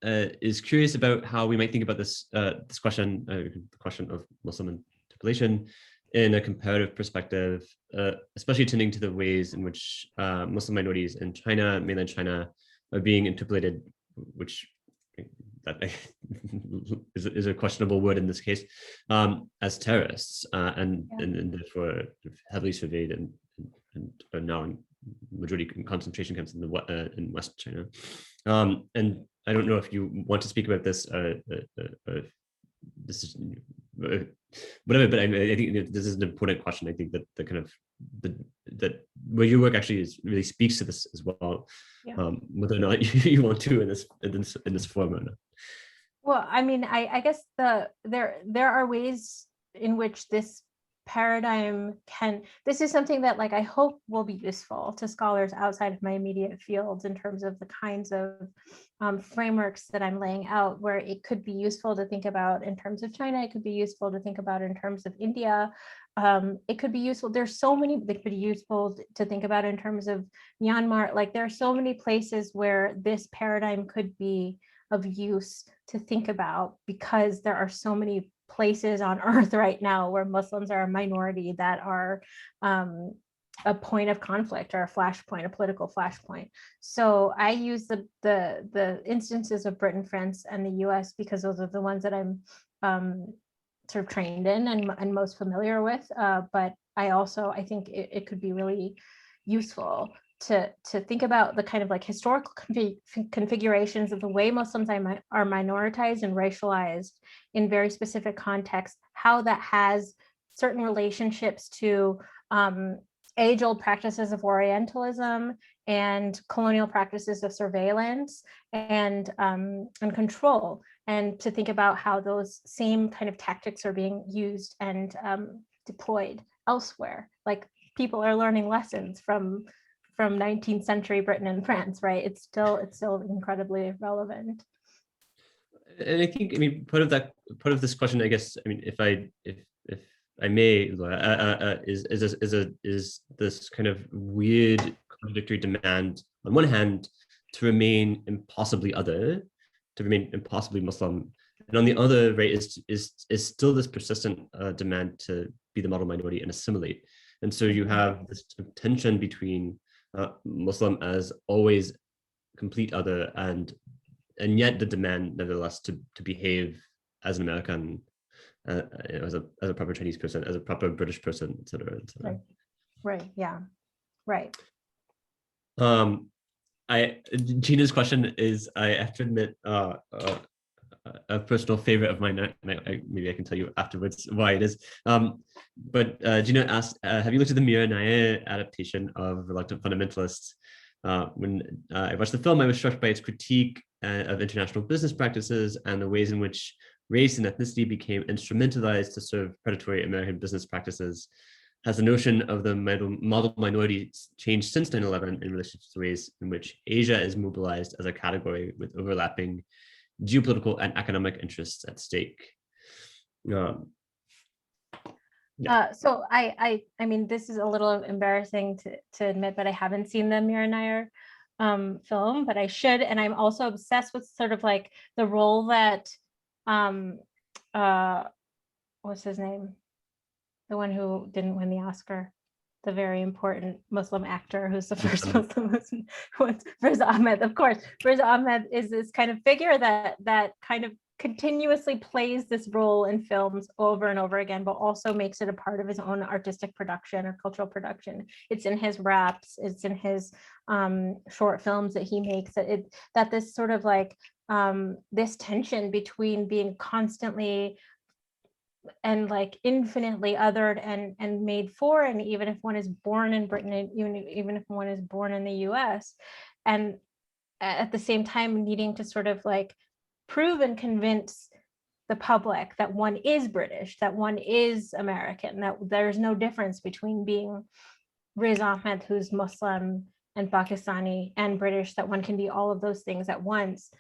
Is curious about how we might think about this this question, the question of Muslim interpellation in a comparative perspective, especially tending to the ways in which Muslim minorities in China, mainland China, are being interpellated, which that is a questionable word in this case, as terrorists, and therefore heavily surveyed and are now in majority concentration camps in the in West China. And I don't know if you want to speak about this. This is whatever, but I think this is an important question. I think that the kind of that where your work actually really speaks to this as well, yeah. Whether or not you want to in this form or not. Well, I mean, I guess there are ways in which this paradigm this is something that, like, I hope will be useful to scholars outside of my immediate fields in terms of the kinds of frameworks that I'm laying out, where it could be useful to think about in terms of China, it could be useful to think about in terms of India, it could be useful, there's so many, it could be useful to think about in terms of Myanmar. Like, there are so many places where this paradigm could be of use to think about, because there are so many places on earth right now where Muslims are a minority that are a point of conflict or a flashpoint, a political flashpoint. So I use the instances of Britain, France, and the US because those are the ones that I'm sort of trained in and most familiar with. But I think it could be really useful to think about the kind of like historical configurations of the way Muslims are minoritized and racialized in very specific contexts, how that has certain relationships to age-old practices of Orientalism and colonial practices of surveillance and control, and to think about how those same kind of tactics are being used and deployed elsewhere. Like, people are learning lessons from 19th century Britain and France, right? It's still incredibly relevant. And I think, I mean, part of this question, I guess, I mean, if I may, is this kind of weird contradictory demand on one hand to remain impossibly other, to remain impossibly Muslim, and on the other, right, is still this persistent demand to be the model minority and assimilate. And so you have this tension between Muslim as always complete other, and yet the demand nevertheless to behave as an American, as a proper Chinese person, as a proper British person, et cetera, et cetera. Right. Yeah. Right. Gina's question is, I have to admit, a personal favorite of mine. Maybe I can tell you afterwards why it is. But Gina asked, have you looked at the Mira Nair adaptation of Reluctant Fundamentalists? When I watched the film, I was struck by its critique of international business practices and the ways in which race and ethnicity became instrumentalized to serve predatory American business practices. Has the notion of the model minority changed since 9/11 in relation to the ways in which Asia is mobilized as a category with overlapping geopolitical and economic interests at stake? So I mean, this is a little embarrassing to admit, but I haven't seen the Mira Nair film, but I should. And I'm also obsessed with sort of like the role that, what's his name? The one who didn't win the Oscar, the very important Muslim actor who's the first Muslim who went, Riz Ahmed, of course. Riz Ahmed is this kind of figure that kind of continuously plays this role in films over and over again, but also makes it a part of his own artistic production or cultural production. It's in his raps, it's in his short films that he makes, that this sort of like this tension between being constantly and like infinitely othered and made for, and even if one is born in Britain, and even if one is born in the US, and at the same time needing to sort of like prove and convince the public that one is British, that one is American, that there's no difference between being Riz Ahmed, who's Muslim and Pakistani and British, that one can be all of those things at once.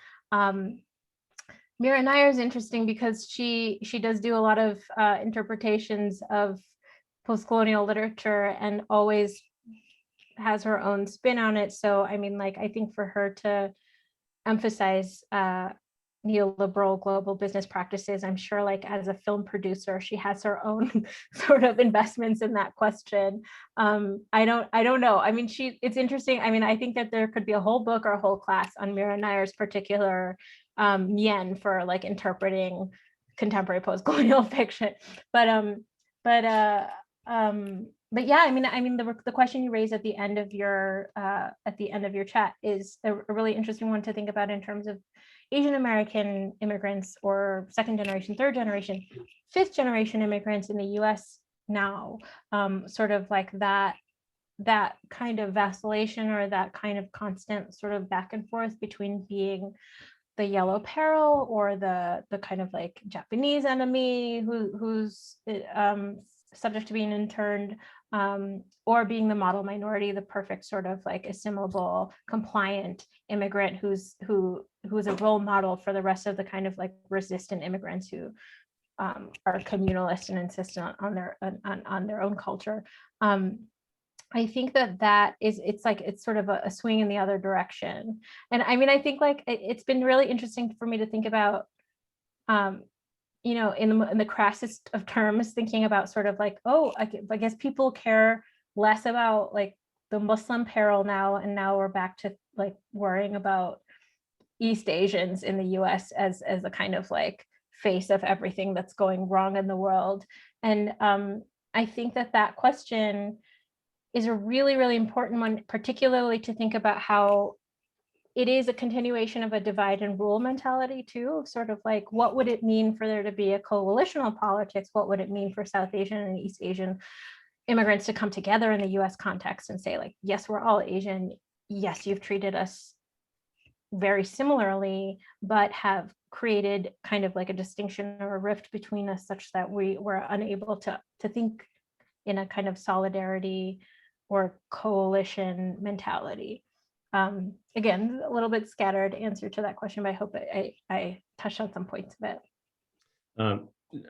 Mira Nair is interesting because she does do a lot of interpretations of post-colonial literature and always has her own spin on it. So I mean, like, I think for her to emphasize neoliberal global business practices, I'm sure like as a film producer, she has her own sort of investments in that question. I don't know. I mean, it's interesting. I mean, I think that there could be a whole book or a whole class on Mira Nair's particular yen for like interpreting contemporary post-colonial fiction. But yeah, I mean the question you raised at the end of your chat is a really interesting one to think about in terms of Asian American immigrants or second generation, third generation, fifth generation immigrants in the US now, sort of like that kind of vacillation or that kind of constant sort of back and forth between being the yellow peril or the kind of like Japanese enemy who's subject to being interned, or being the model minority, the perfect sort of like assimilable, compliant immigrant who's a role model for the rest of the kind of like resistant immigrants who are communalist and insist on their own culture. I think it's sort of a swing in the other direction. And I mean, I think like it's been really interesting for me to think about, you know, in the crassest of terms, thinking about sort of like, oh, I guess people care less about like the Muslim peril now, and now we're back to like worrying about East Asians in the US as a kind of like face of everything that's going wrong in the world. And I think that question is a really, really important one, particularly to think about how it is a continuation of a divide and rule mentality too, sort of like, what would it mean for there to be a coalitional politics? What would it mean for South Asian and East Asian immigrants to come together in the US context and say like, yes, we're all Asian. Yes, you've treated us very similarly, but have created kind of like a distinction or a rift between us such that we were unable to think in a kind of solidarity or coalition mentality. Again, a little bit scattered answer to that question, but I hope I touched on some points of it.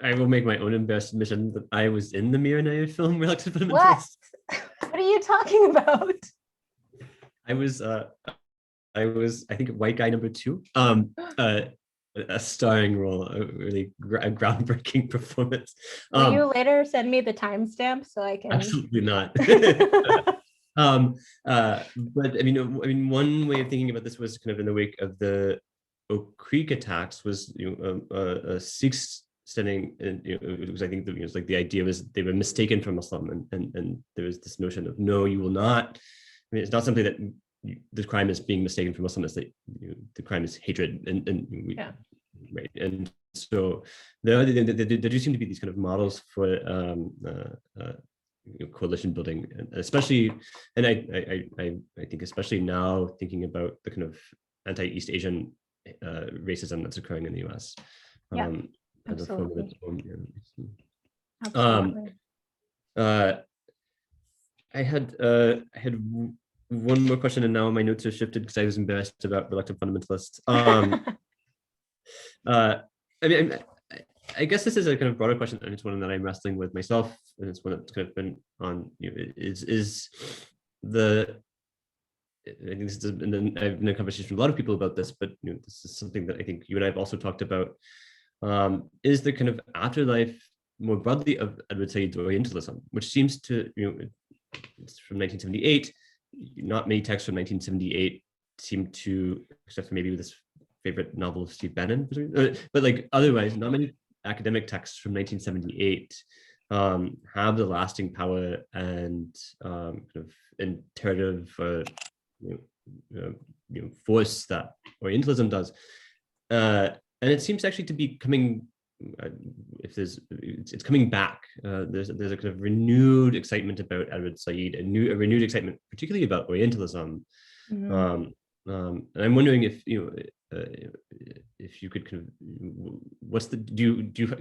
I will make my own embarrassed admission that I was in the Mira Nair film Reluctant Fundamentalist. What are you talking about? I was I think white guy number 2. A starring role, a really groundbreaking performance. Will you later send me the timestamp so I can? Absolutely not. But I mean, one way of thinking about this was kind of in the wake of the Oak Creek attacks was, Sikhs standing, and it was, I think, it was like the idea was they were mistaken for Muslim, and there was this notion of, no, you will not. I mean, it's not something that the crime is being mistaken for Muslim, is that the crime is hatred, right. And so there do seem to be these kind of models for coalition building, and especially, and I think especially now thinking about the kind of anti-East Asian racism that's occurring in the US. Absolutely. I had one more question, and now my notes are shifted because I was embarrassed about Reluctant Fundamentalists. I mean, I guess this is a kind of broader question, and it's one that I'm wrestling with myself, and it's one that's kind of been on, is the, I think this is, and then I've been in a conversation with a lot of people about this, but this is something that I think you and I have also talked about, is the kind of afterlife more broadly of Edward Said's Orientalism, which seems to, it's from 1978. Not many texts from 1978 seem to, except for maybe with this favorite novel of Steve Bannon, but like otherwise, not many academic texts from 1978 have the lasting power and kind of imperative force that Orientalism does. And it seems actually to be coming, if there's, it's coming back. There's a kind of renewed excitement about Edward Said, a renewed excitement, particularly about Orientalism. And I'm wondering if if you could kind of, what's the,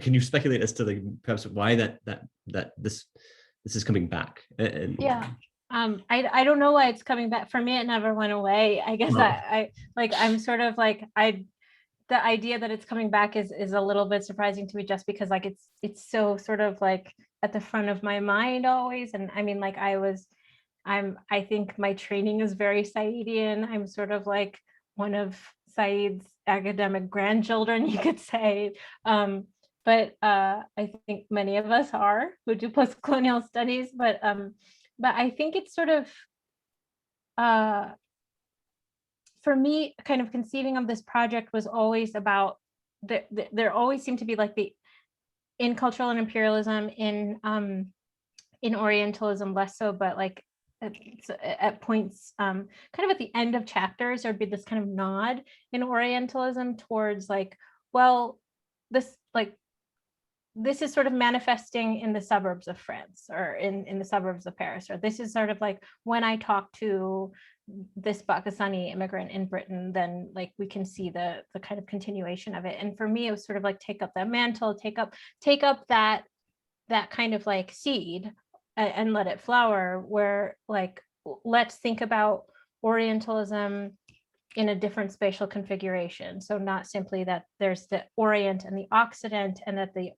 can you speculate as to like perhaps why that this is coming back? And yeah. I don't know why it's coming back. For me, it never went away. I guess I'm sort of like, the idea that it's coming back is a little bit surprising to me, just because like it's so sort of like at the front of my mind always. And I mean, like I think my training is very Saidian. I'm sort of like one of Said's academic grandchildren, you could say. But I think many of us are who do post-colonial studies. But I think it's sort of, for me, kind of conceiving of this project was always about, there always seemed to be like in cultural and imperialism, in Orientalism less so, but like at points, kind of at the end of chapters, there'd be this kind of nod in Orientalism towards like, well, this is sort of manifesting in the suburbs of France, or in the suburbs of Paris, or this is sort of like when I talk to this Pakistani immigrant in Britain, then like we can see the kind of continuation of it. And for me, it was sort of like take up that mantle, take up that kind of like seed and let it flower, where like, let's think about Orientalism in a different spatial configuration. So not simply that there's the Orient and the Occident, and that the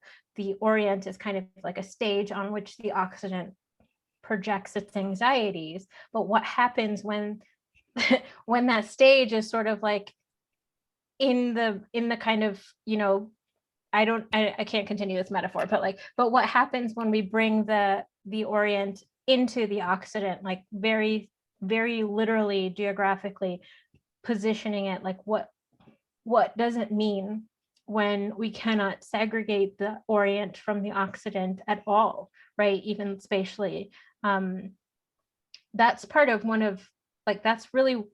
Orient is kind of like a stage on which the Occident projects its anxieties, but what happens when when that stage is sort of like in the kind of, I can't continue this metaphor, but what happens when we bring the Orient into the Occident, like very, very literally, geographically positioning it, like what does it mean when we cannot segregate the Orient from the Occident at all, right? Even spatially. That's part of one of, like, that's really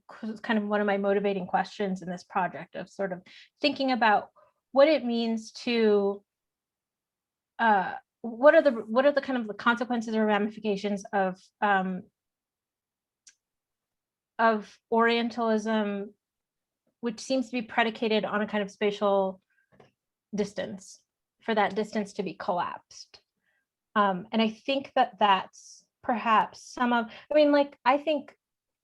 kind of one of my motivating questions in this project, of sort of thinking about what it means to, what are the kind of the consequences or ramifications of Orientalism, which seems to be predicated on a kind of spatial distance, for that distance to be collapsed. And I think that's perhaps I think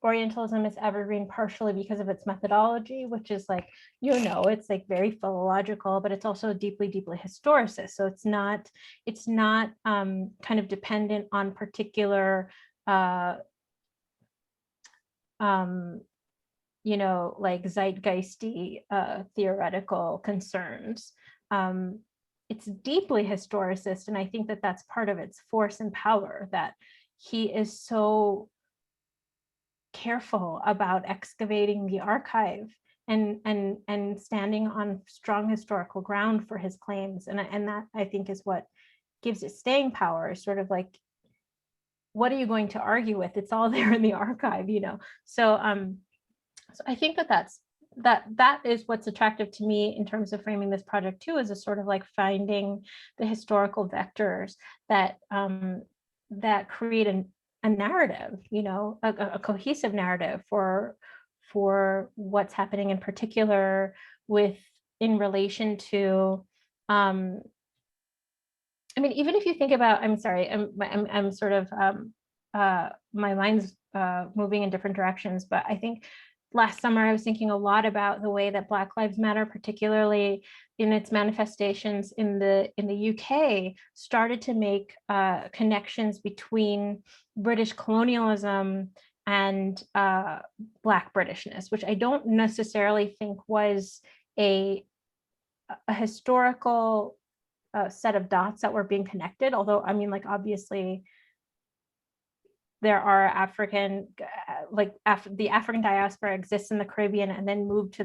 Orientalism is evergreen partially because of its methodology, which is like, it's like very philological, but it's also deeply, deeply historicist. So it's not kind of dependent on particular, like zeitgeisty theoretical concerns. It's deeply historicist, and I think that that's part of its force and power, that he is so careful about excavating the archive and standing on strong historical ground for his claims, and that I think is what gives it staying power. Sort of like, what are you going to argue with? It's all there in the archive, So so I think that is what's attractive to me in terms of framing this project too, is a sort of like finding the historical vectors that that create a narrative, a cohesive narrative for what's happening, in particular in relation to, even if you think about, I'm sorry, I'm sort of, my mind's moving in different directions, but I think last summer, I was thinking a lot about the way that Black Lives Matter, particularly in its manifestations in the UK, started to make connections between British colonialism and Black Britishness, which I don't necessarily think was a historical set of dots that were being connected. Although, I mean, like, obviously, there are African, the African diaspora exists in the Caribbean and then moved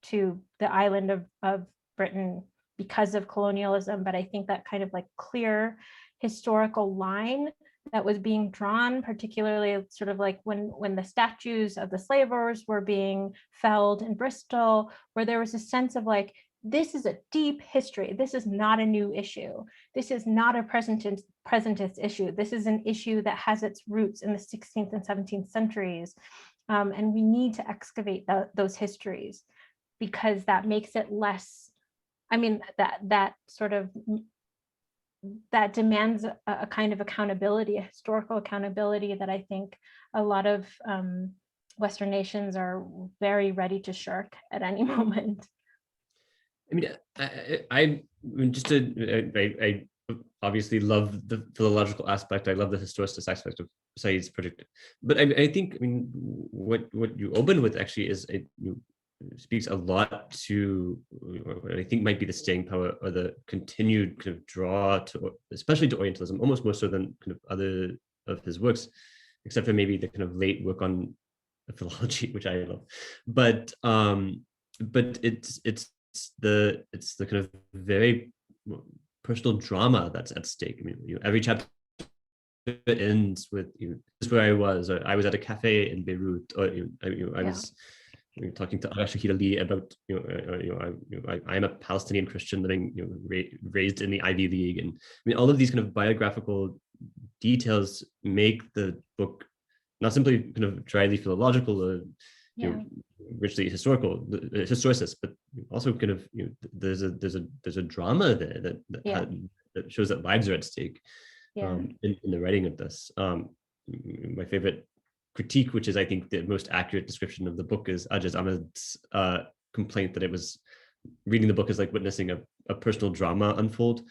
to the island of Britain because of colonialism. But I think that kind of like clear historical line that was being drawn, particularly sort of like when the statues of the slave owners were being felled in Bristol, where there was a sense of like, this is a deep history. This is not a new issue. This is not a presentist issue. This is an issue that has its roots in the 16th and 17th centuries. And we need to excavate those histories, because that makes it less, I mean, that demands a kind of accountability, a historical accountability that I think a lot of Western nations are very ready to shirk at any moment. I mean, I obviously love the philological aspect. I love the historicist aspect of Said's project, but I think, I mean, what you open with actually is speaks a lot to what I think might be the staying power, or the continued kind of draw to, especially to Orientalism, almost more so than kind of other of his works, except for maybe the kind of late work on philology, which I love. But it's the kind of very personal drama that's at stake. I mean, every chapter ends with, this is where I was, or I was at a cafe in Beirut, or I was talking to Shahid Ali about, I'm a Palestinian Christian living, raised in the Ivy League, and I mean, all of these kind of biographical details make the book not simply kind of dryly philological or richly historical, historicist, but also kind of, there's a drama there that shows that lives are at stake in the writing of this. My favorite critique, which is I think the most accurate description of the book, is Ajaz Ahmed's complaint that it was, reading the book is like witnessing a personal drama unfold,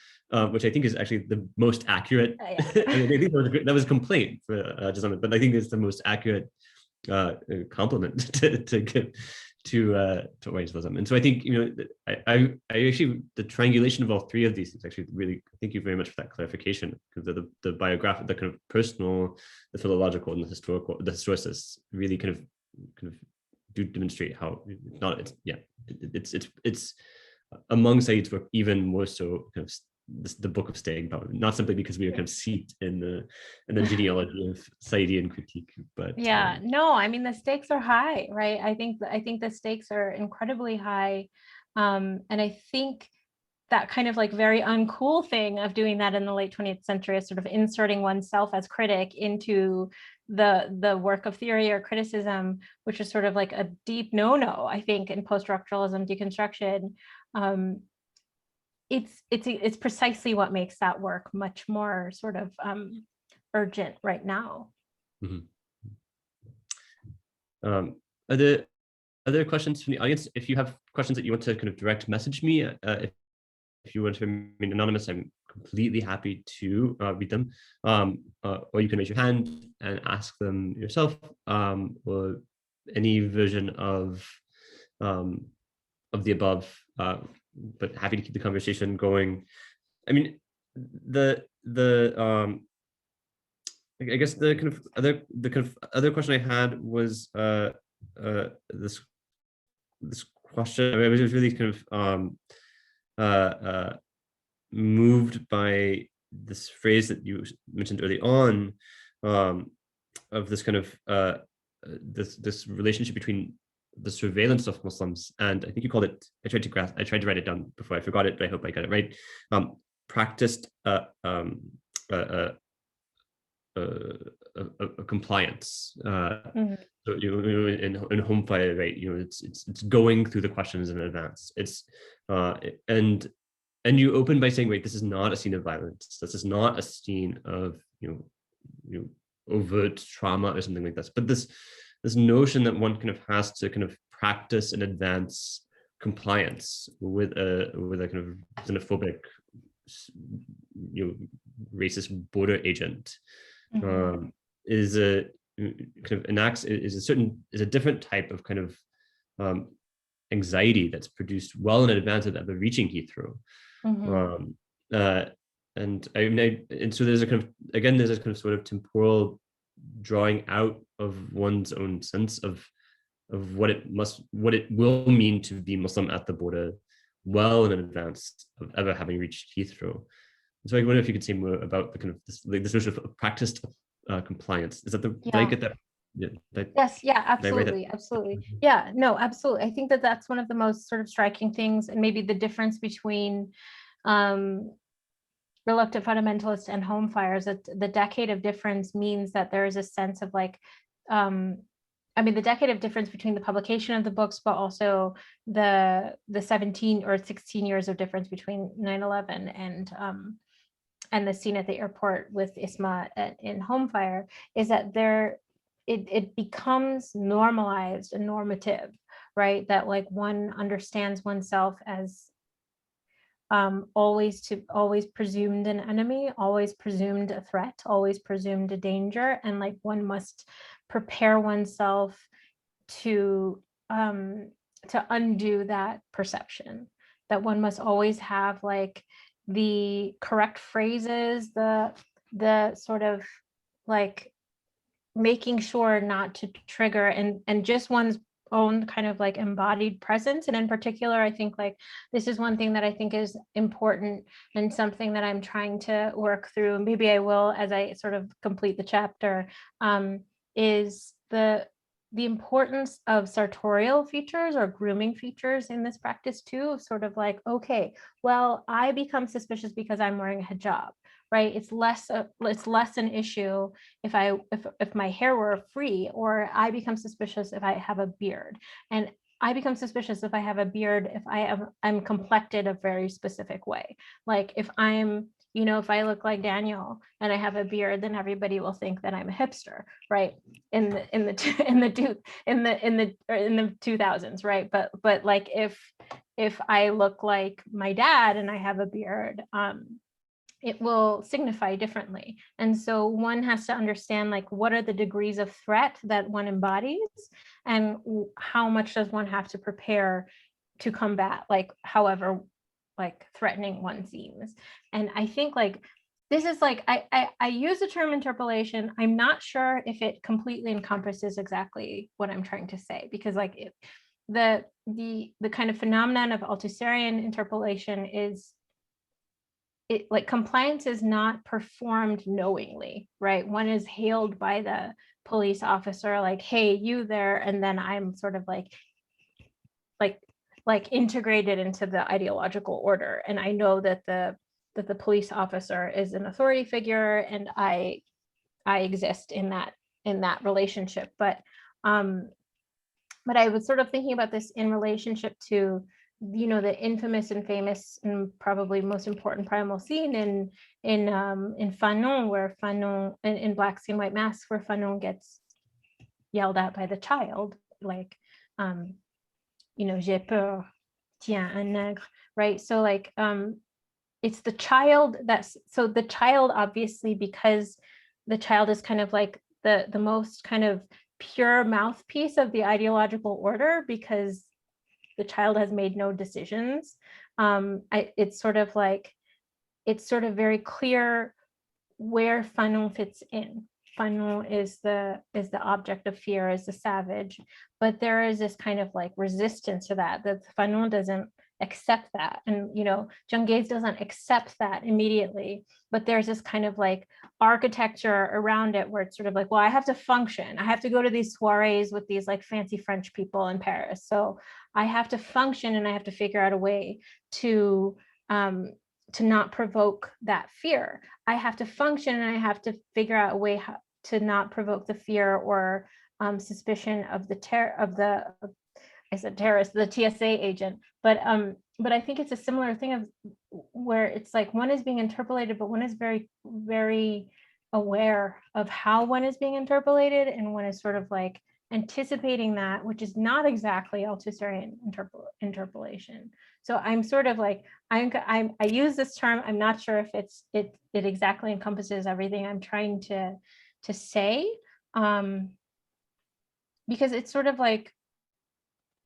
which I think is actually the most accurate. I think that was a complaint for Ajaz Ahmed, but I think it's the most accurate compliment to give to Orientalism. And so I think, I actually, the triangulation of all three of these is actually really, thank you very much for that clarification, because the biographic, the kind of personal, the philological, and the historical, the historicists really kind of do demonstrate how it's among Said's work even more so kind of the book of staying power, not simply because we are kind of seeped in the genealogy of Saidian critique, but no, I mean, the stakes are high, right? I think the stakes are incredibly high, and I think that kind of like very uncool thing of doing that in the late 20th century is sort of inserting oneself as critic into the work of theory or criticism, which is sort of like a deep no-no, I think, in post-structuralism deconstruction. It's precisely what makes that work much more sort of urgent right now. Mm-hmm. Are there questions from the audience? If you have questions that you want to kind of direct message me, if you want to remain anonymous, I'm completely happy to read them. Or you can raise your hand and ask them yourself, or any version of the above. But happy to keep the conversation going. I mean, I guess the kind of other question I had was this question. I mean, I was really kind of moved by this phrase that you mentioned early on, of this kind of this relationship between the surveillance of Muslims, and I think you called it, I tried to write it down before I forgot it, but I hope I got it right, practiced a compliance. So in home fire, right? It's going through the questions in advance. It's and you open by saying, wait, this is not a scene of violence. This is not a scene of overt trauma or something like this. But this this notion that one kind of has to kind of practice and advance compliance with a kind of xenophobic, racist border agent, is a kind of enacts is a different type of kind of anxiety that's produced well in advance of ever reaching Heathrow. And so there's a kind of, again, there's a kind of sort of temporal drawing out of one's own sense of what it will mean to be Muslim at the border well in advance of ever having reached Heathrow. So I wonder if you could say more about the kind of this notion of practiced compliance. Is that the did I get that? Yes, yeah, absolutely, absolutely. Yeah, no, absolutely. I think that that's one of the most sort of striking things, and maybe the difference between reluctant fundamentalists and home fires, that the decade of difference means that there is a sense of like, I mean, the decade of difference between the publication of the books, but also the 17 or 16 years of difference between 9/11 and the scene at the airport with Isma in Home Fire, is that it becomes normalized and normative, right? That like one understands oneself as always presumed an enemy, always presumed a threat, always presumed a danger, and like one must prepare oneself to undo that perception. That one must always have like the correct phrases, the sort of like making sure not to trigger and just one's own kind of like embodied presence. And in particular, I think like this is one thing that I think is important and something that I'm trying to work through, and maybe I will as I sort of complete the chapter, is the importance of sartorial features or grooming features in this practice too, sort of like, okay, well, I become suspicious because I'm wearing a hijab, right? It's less an issue if my hair were free, or I become suspicious if I have a beard, and I become suspicious if I have a beard if I'm complected a very specific way. Like if I'm, if I look like Daniel and I have a beard, then everybody will think that I'm a hipster, right? In the 2000s, right? But like if I look like my dad and I have a beard, it will signify differently. And so one has to understand like what are the degrees of threat that one embodies, and how much does one have to prepare to combat, like however like threatening one seems. And I think like this is like I use the term interpellation. I'm not sure if it completely encompasses exactly what I'm trying to say, because like the kind of phenomenon of Althusserian interpellation is like compliance is not performed knowingly, right? One is hailed by the police officer like, hey, you there, and then I'm sort of like integrated into the ideological order, and I know that the police officer is an authority figure, and I exist in that relationship. But I was sort of thinking about this in relationship to the infamous and famous and probably most important primal scene in Fanon, where Fanon in Black Skin White Mask, where Fanon gets yelled at by the child, like j'ai peur, tiens, un nègre, right? So like it's the child so the child, obviously, because the child is kind of like the most kind of pure mouthpiece of the ideological order, because the child has made no decisions. It's sort of very clear where Fanon fits in. Fanon is the object of fear, is the savage, but there is this kind of like resistance to that Fanon doesn't accept that, and Junghese doesn't accept that immediately, but there's this kind of like architecture around it where it's sort of like, well, I have to function, I have to go to these soirees with these like fancy French people in Paris, so I have to function, and I have to figure out a way to not provoke that fear. I have to function, and I have to figure out a way to not provoke the fear or suspicion of the terrorist, the TSA agent. But I think it's a similar thing of where it's like one is being interpellated, but one is very, very aware of how one is being interpellated, and one is sort of like anticipating that, which is not exactly Althusserian interpolation. So I'm sort of like, I use this term, I'm not sure if it exactly encompasses everything I'm trying to say, because it's sort of like,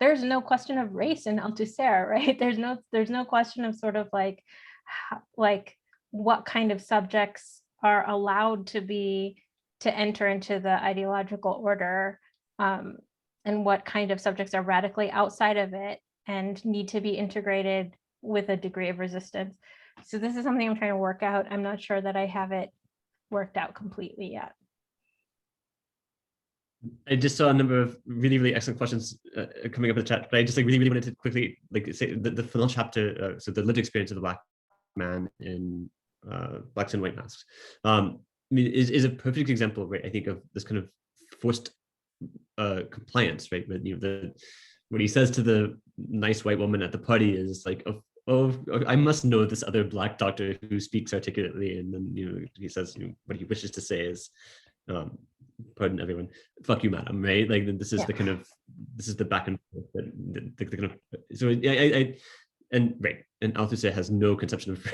there's no question of race in Althusser, right? There's no question of sort of like what kind of subjects are allowed to enter into the ideological order, and what kind of subjects are radically outside of it and need to be integrated with a degree of resistance. So this is something I'm trying to work out. I'm not sure that I have it worked out completely yet. I just saw a number of really, really excellent questions coming up in the chat, but I just like really, really wanted to quickly like say the final chapter. So the lived experience of the Black man in Blacks and White Masks, I mean, is a perfect example, right? I think of this kind of forced compliance, right? But what he says to the nice white woman at the party is like, oh, I must know this other Black doctor who speaks articulately, and then he says what he wishes to say is, pardon everyone, fuck you, madam, right? Like this is the back and forth, the kind of, so and Althusser has no conception of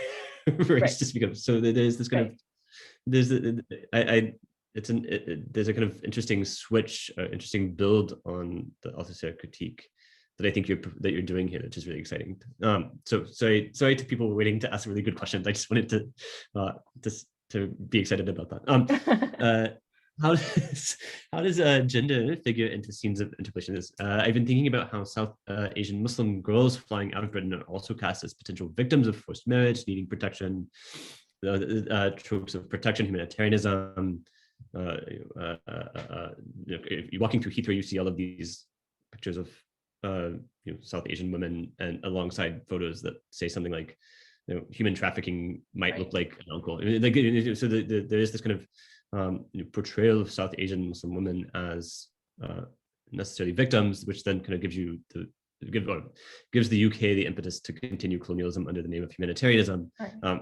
race to speak of. So there's this kind of there's a kind of interesting switch, interesting build on the Althusser critique that I think you're doing here, which is really exciting. So sorry to people waiting to ask really good questions. I just wanted to be excited about that. How does gender figure into scenes of interpolation? I've been thinking about how South Asian Muslim girls flying out of Britain are also cast as potential victims of forced marriage, needing protection, tropes of protection, humanitarianism. If you're walking through Heathrow, you see all of these pictures of South Asian women, and alongside photos that say something like, human trafficking might look like an uncle. So there is this kind of portrayal of South Asian Muslim women as necessarily victims, which then kind of gives the UK the impetus to continue colonialism under the name of humanitarianism. Right. I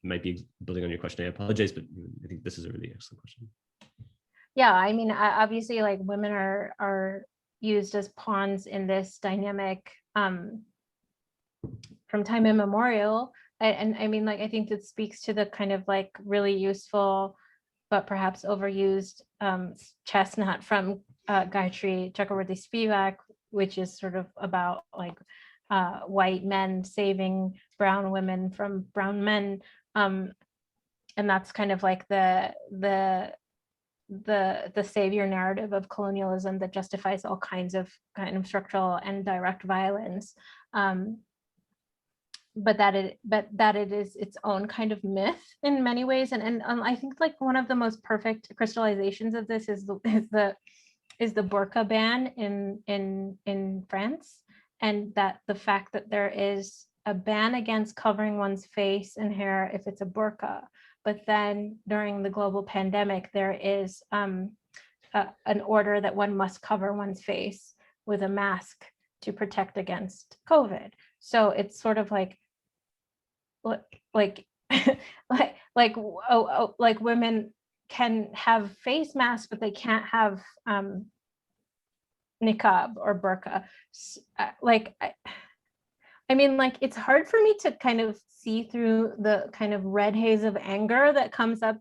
might be building on your question, I apologize, but I think this is a really excellent question. Yeah, I mean, obviously, like, women are used as pawns in this dynamic from time immemorial. And I mean, like, I think that speaks to the kind of like really useful but perhaps overused chestnut from Gayatri Chakraborty Spivak, which is sort of about like white men saving brown women from brown men, and that's kind of like the savior narrative of colonialism that justifies all kinds of kind of structural and direct violence. But that it is its own kind of myth in many ways, and I think like one of the most perfect crystallizations of this is the burqa ban in France, and that the fact that there is a ban against covering one's face and hair if it's a burqa, but then during the global pandemic there is an order that one must cover one's face with a mask to protect against COVID. So it's sort of like women can have face masks, but they can't have niqab or burqa. I mean, like, it's hard for me to kind of see through the kind of red haze of anger that comes up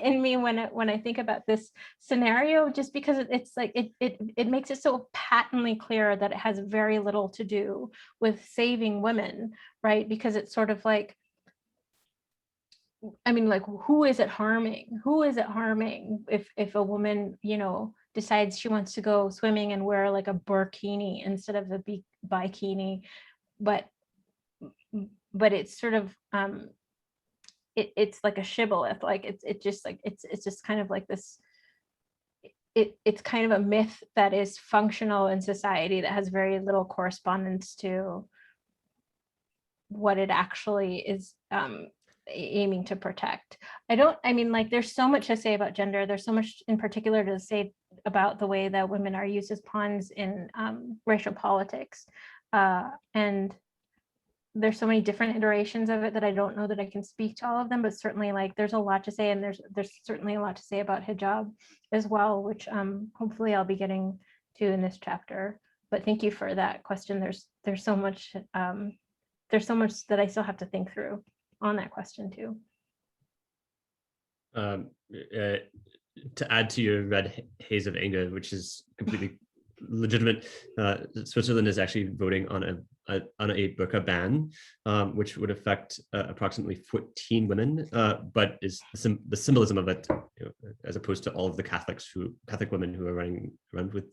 in me when I think about this scenario, just because it's like it makes it so patently clear that it has very little to do with saving women, right? Because it's sort of like, I mean, like, who is it harming? Who is it harming if a woman, decides she wants to go swimming and wear like a burkini instead of a bikini? But it's sort of it's like a shibboleth, like it's just kind of like this, it's kind of a myth that is functional in society that has very little correspondence to what it actually is aiming to protect. I mean, like, there's so much to say about gender. There's so much in particular to say about the way that women are used as pawns in racial politics. And there's so many different iterations of it that I don't know that I can speak to all of them, but certainly like there's a lot to say, and there's certainly a lot to say about hijab as well, which hopefully I'll be getting to in this chapter. But thank you for that question. There's so much that I still have to think through on that question too. To add to your red haze of anger, which is completely legitimate, Switzerland is actually voting on a burqa ban, which would affect approximately 14 women, but is the symbolism of it, as opposed to all of the Catholic women who are running around with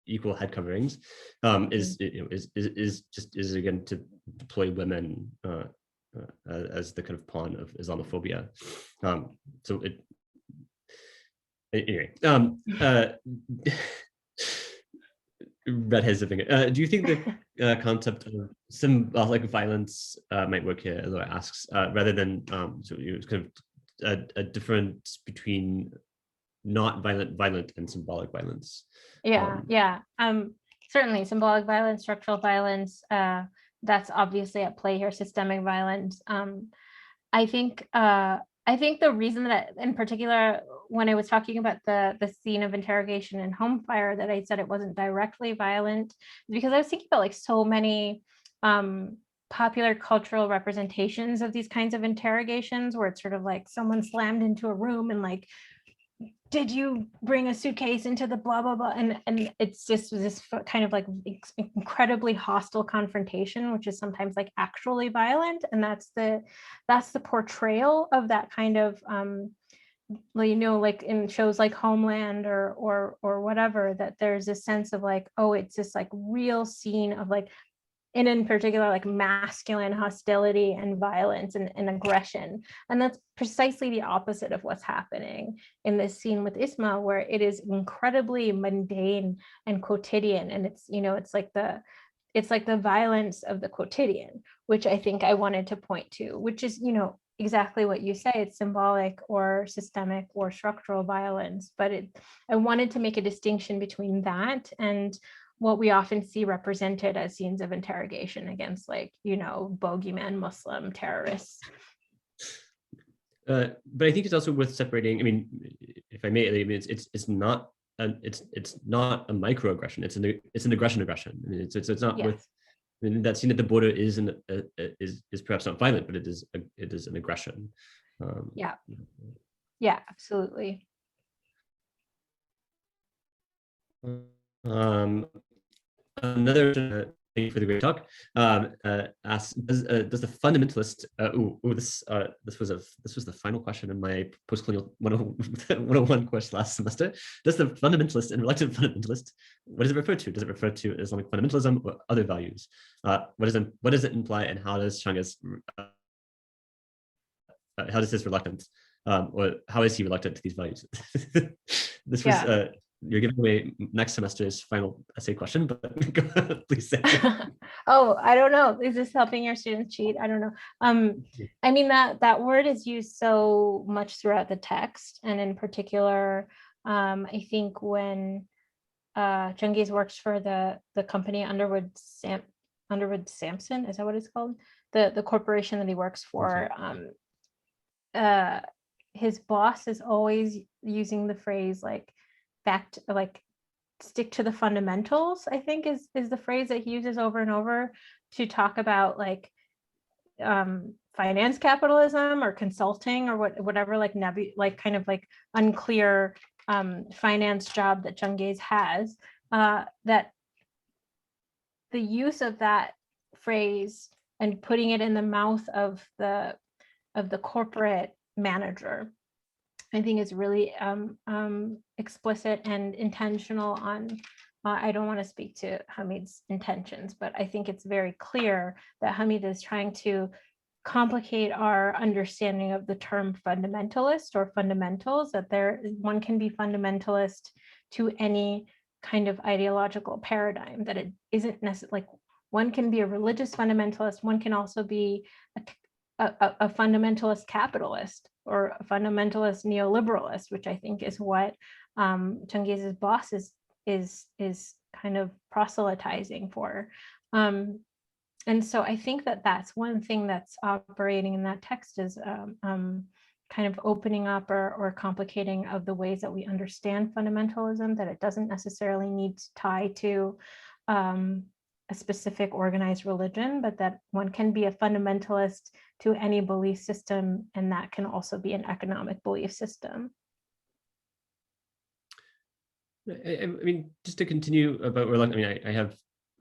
equal head coverings, is again to deploy women as the kind of pawn of Islamophobia. So it anyway. Red haze of anger. Do you think the concept of symbolic violence might work here? Laura asks, rather than kind of a difference between not violent and symbolic violence. Certainly symbolic violence, structural violence, that's obviously at play here, systemic violence. I think the reason that in particular, when I was talking about the scene of interrogation in Home Fire, that I said it wasn't directly violent, because I was thinking about like so many popular cultural representations of these kinds of interrogations, where it's sort of like someone slammed into a room and like, did you bring a suitcase into the blah, blah, blah. And it's just this kind of like incredibly hostile confrontation, which is sometimes like actually violent. And that's the portrayal of that kind of, like in shows like Homeland or whatever, that there's a sense of like, oh, it's this like real scene of like, and in particular, like masculine hostility and violence and aggression. And that's precisely the opposite of what's happening in this scene with Isma, where it is incredibly mundane and quotidian. And it's, it's like the violence of the quotidian, which I think I wanted to point to, which is, exactly what you say, it's symbolic or systemic or structural violence. But I wanted to make a distinction between that and what we often see represented as scenes of interrogation against, like, bogeyman Muslim terrorists. But I think it's also worth separating. I mean, if I may, I mean, it's not not a microaggression. It's an aggression. I mean, it's not with. I mean, that scene at the border is perhaps not violent, but it is an aggression. Yeah, absolutely. Another thank you for the great talk. Asks, does the fundamentalist? This was the final question in my postcolonial 101 course last semester. Does the fundamentalist and reluctant fundamentalist, what does it refer to? Does it refer to Islamic fundamentalism or other values? What does it imply, and how does Changa's how does his reluctance, or how is he reluctant to these values? This was. You're giving away next semester's final essay question, but please say. Oh, I don't know. Is this helping your students cheat? I don't know. I mean, that word is used so much throughout the text, and in particular, I think when Cengiz works for the company Underwood Sampson, is that what it's called? The corporation that he works for. His boss is always using the phrase like stick to the fundamentals, I think is the phrase that he uses over and over to talk about like finance capitalism or consulting or whatever like kind of like unclear finance job that Cengiz has, that the use of that phrase and putting it in the mouth of the corporate manager, I think is really explicit and intentional on, I don't want to speak to Hamid's intentions, but I think it's very clear that Hamid is trying to complicate our understanding of the term fundamentalist or fundamentals, that one can be fundamentalist to any kind of ideological paradigm, that it isn't necessarily like one can be a religious fundamentalist, one can also be a fundamentalist capitalist or a fundamentalist neoliberalist, which I think is what Cengiz's boss is kind of proselytizing for. and so I think that that's one thing that's operating in that text is kind of opening up or complicating of the ways that we understand fundamentalism, that it doesn't necessarily need to tie to a specific organized religion, but that one can be a fundamentalist to any belief system, and that can also be an economic belief system. I mean, just to continue about reluctant, I mean,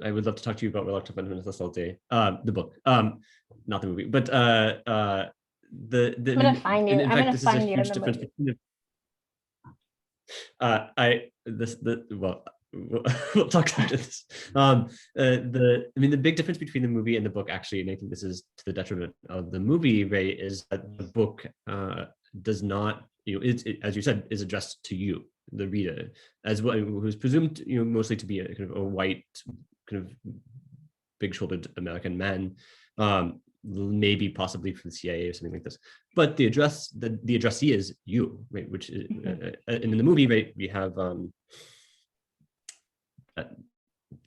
I would love to talk to you about Reluctant Fundamentalists all day. The book, not the movie, but I'm gonna find you. in I'm fact, gonna this is a find you in huge the difference movie. between well, we'll talk after this. I mean, the big difference between the movie and the book, actually, and I think this is to the detriment of the movie, right, is that the book does not, as you said, is addressed to you, the reader, as well, who's presumed, mostly to be a kind of a white, kind of big-shouldered American man, maybe possibly from the CIA or something like this. But the addressee is you, right? Which is, and in the movie, right, we have that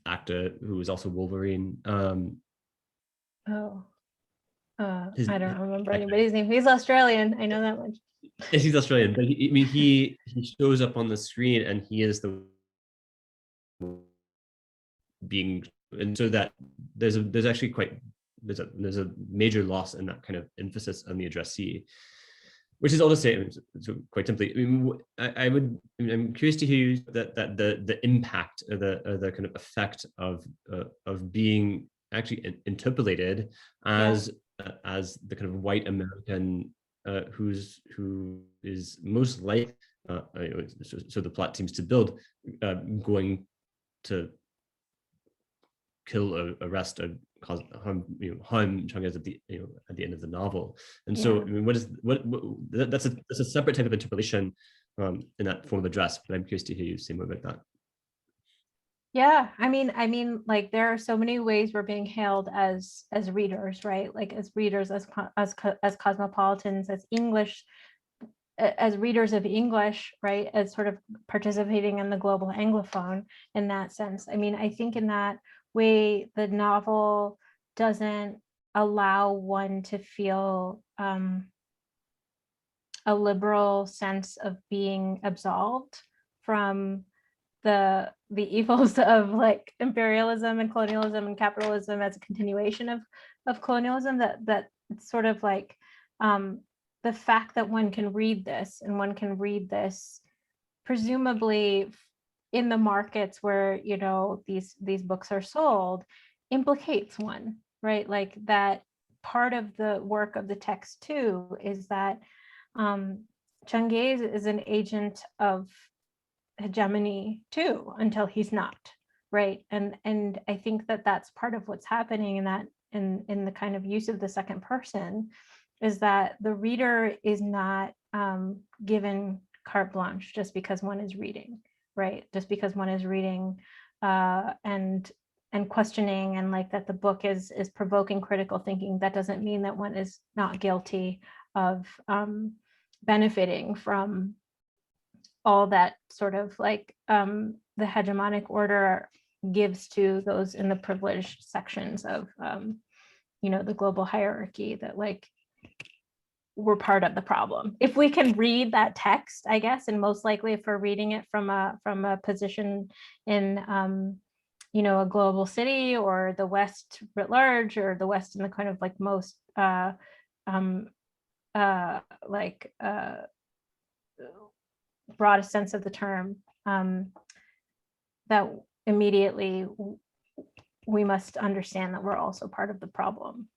actor who is also Wolverine. I don't remember anybody's name. He's Australian. I know that much. He's Australian, but he shows up on the screen, and he is the being, and so that there's actually quite there's a major loss in that kind of emphasis on the addressee, which is all to say, so quite simply, I mean, I'm curious to hear that the impact or the kind of effect of being actually interpellated as the kind of white American who is most likely, so the plot seems to build, going to kill, arrest, or cause harm, Chang'e at the at the end of the novel. And so, I mean, that's a separate type of interpellation in that form of address. But I'm curious to hear you say more about that. Yeah, I mean, like there are so many ways we're being hailed as readers, right? Like as readers, as cosmopolitans, as English, as readers of English, right? As sort of participating in the global Anglophone in that sense. I mean, I think in that way, the novel doesn't allow one to feel a liberal sense of being absolved from the evils of like imperialism and colonialism and capitalism as a continuation of colonialism. That it's sort of like the fact that one can read this, and one can read this presumably in the markets where these books are sold, implicates one, right? Like that part of the work of the text too is that Chang'e is an agent of hegemony too, until he's not, right? And I think that that's part of what's happening in that in the kind of use of the second person, is that the reader is not given carte blanche just because one is reading, right? Just because one is reading and questioning, and like that the book is provoking critical thinking, that doesn't mean that one is not guilty of benefiting from all that sort of like the hegemonic order gives to those in the privileged sections of the global hierarchy, that like we're part of the problem. If we can read that text, I guess, and most likely if we're reading it from a position in a global city, or the West writ large, or the West in the kind of like most broadest sense of the term, that immediately we must understand that we're also part of the problem.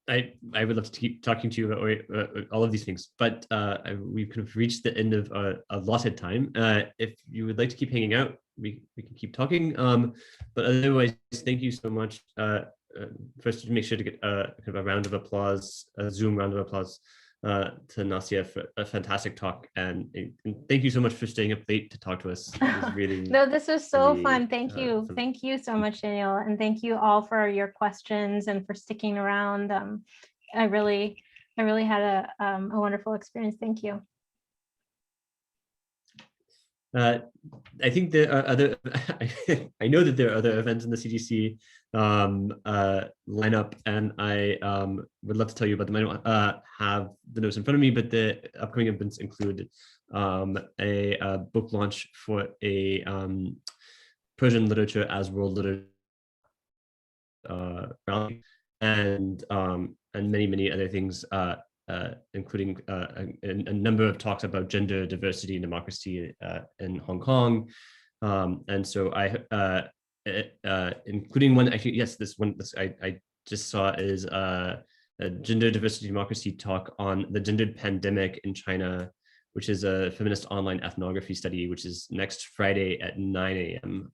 I would love to keep talking to you about all of these things, but we've kind of reached the end of our allotted time. If you would like to keep hanging out, we can keep talking. But otherwise, thank you so much. First, make sure to get kind of a round of applause, a Zoom round of applause to Nasia for a fantastic talk, and thank you so much for staying up late to talk to us. It was really no, this was so really, fun. Thank you. fun. Thank you so much, Daniel. And thank you all for your questions and for sticking around. I really had a wonderful experience. Thank you. I think there are other, I know that there are other events in the CGC lineup, and I would love to tell you about them. I don't have the notes in front of me, but the upcoming events include a book launch for a Persian literature as world literature rally, and many other things, including a number of talks about gender diversity and democracy in Hong Kong. And so including one, actually, yes, this one I just saw is a gender diversity democracy talk on the gendered pandemic in China, which is a feminist online ethnography study, which is next Friday at 9 a.m.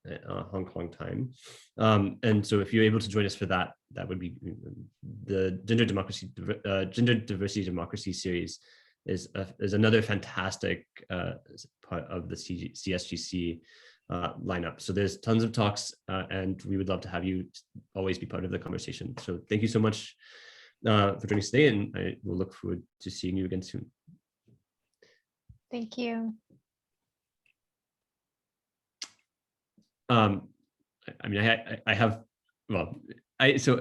Hong Kong time. And so if you're able to join us for that, that would be the gender diversity democracy series is another fantastic part of the CSGC lineup. So there's tons of talks, and we would love to have you always be part of the conversation. So thank you so much for joining us today, and I will look forward to seeing you again soon. Thank you. I mean, I have, well, so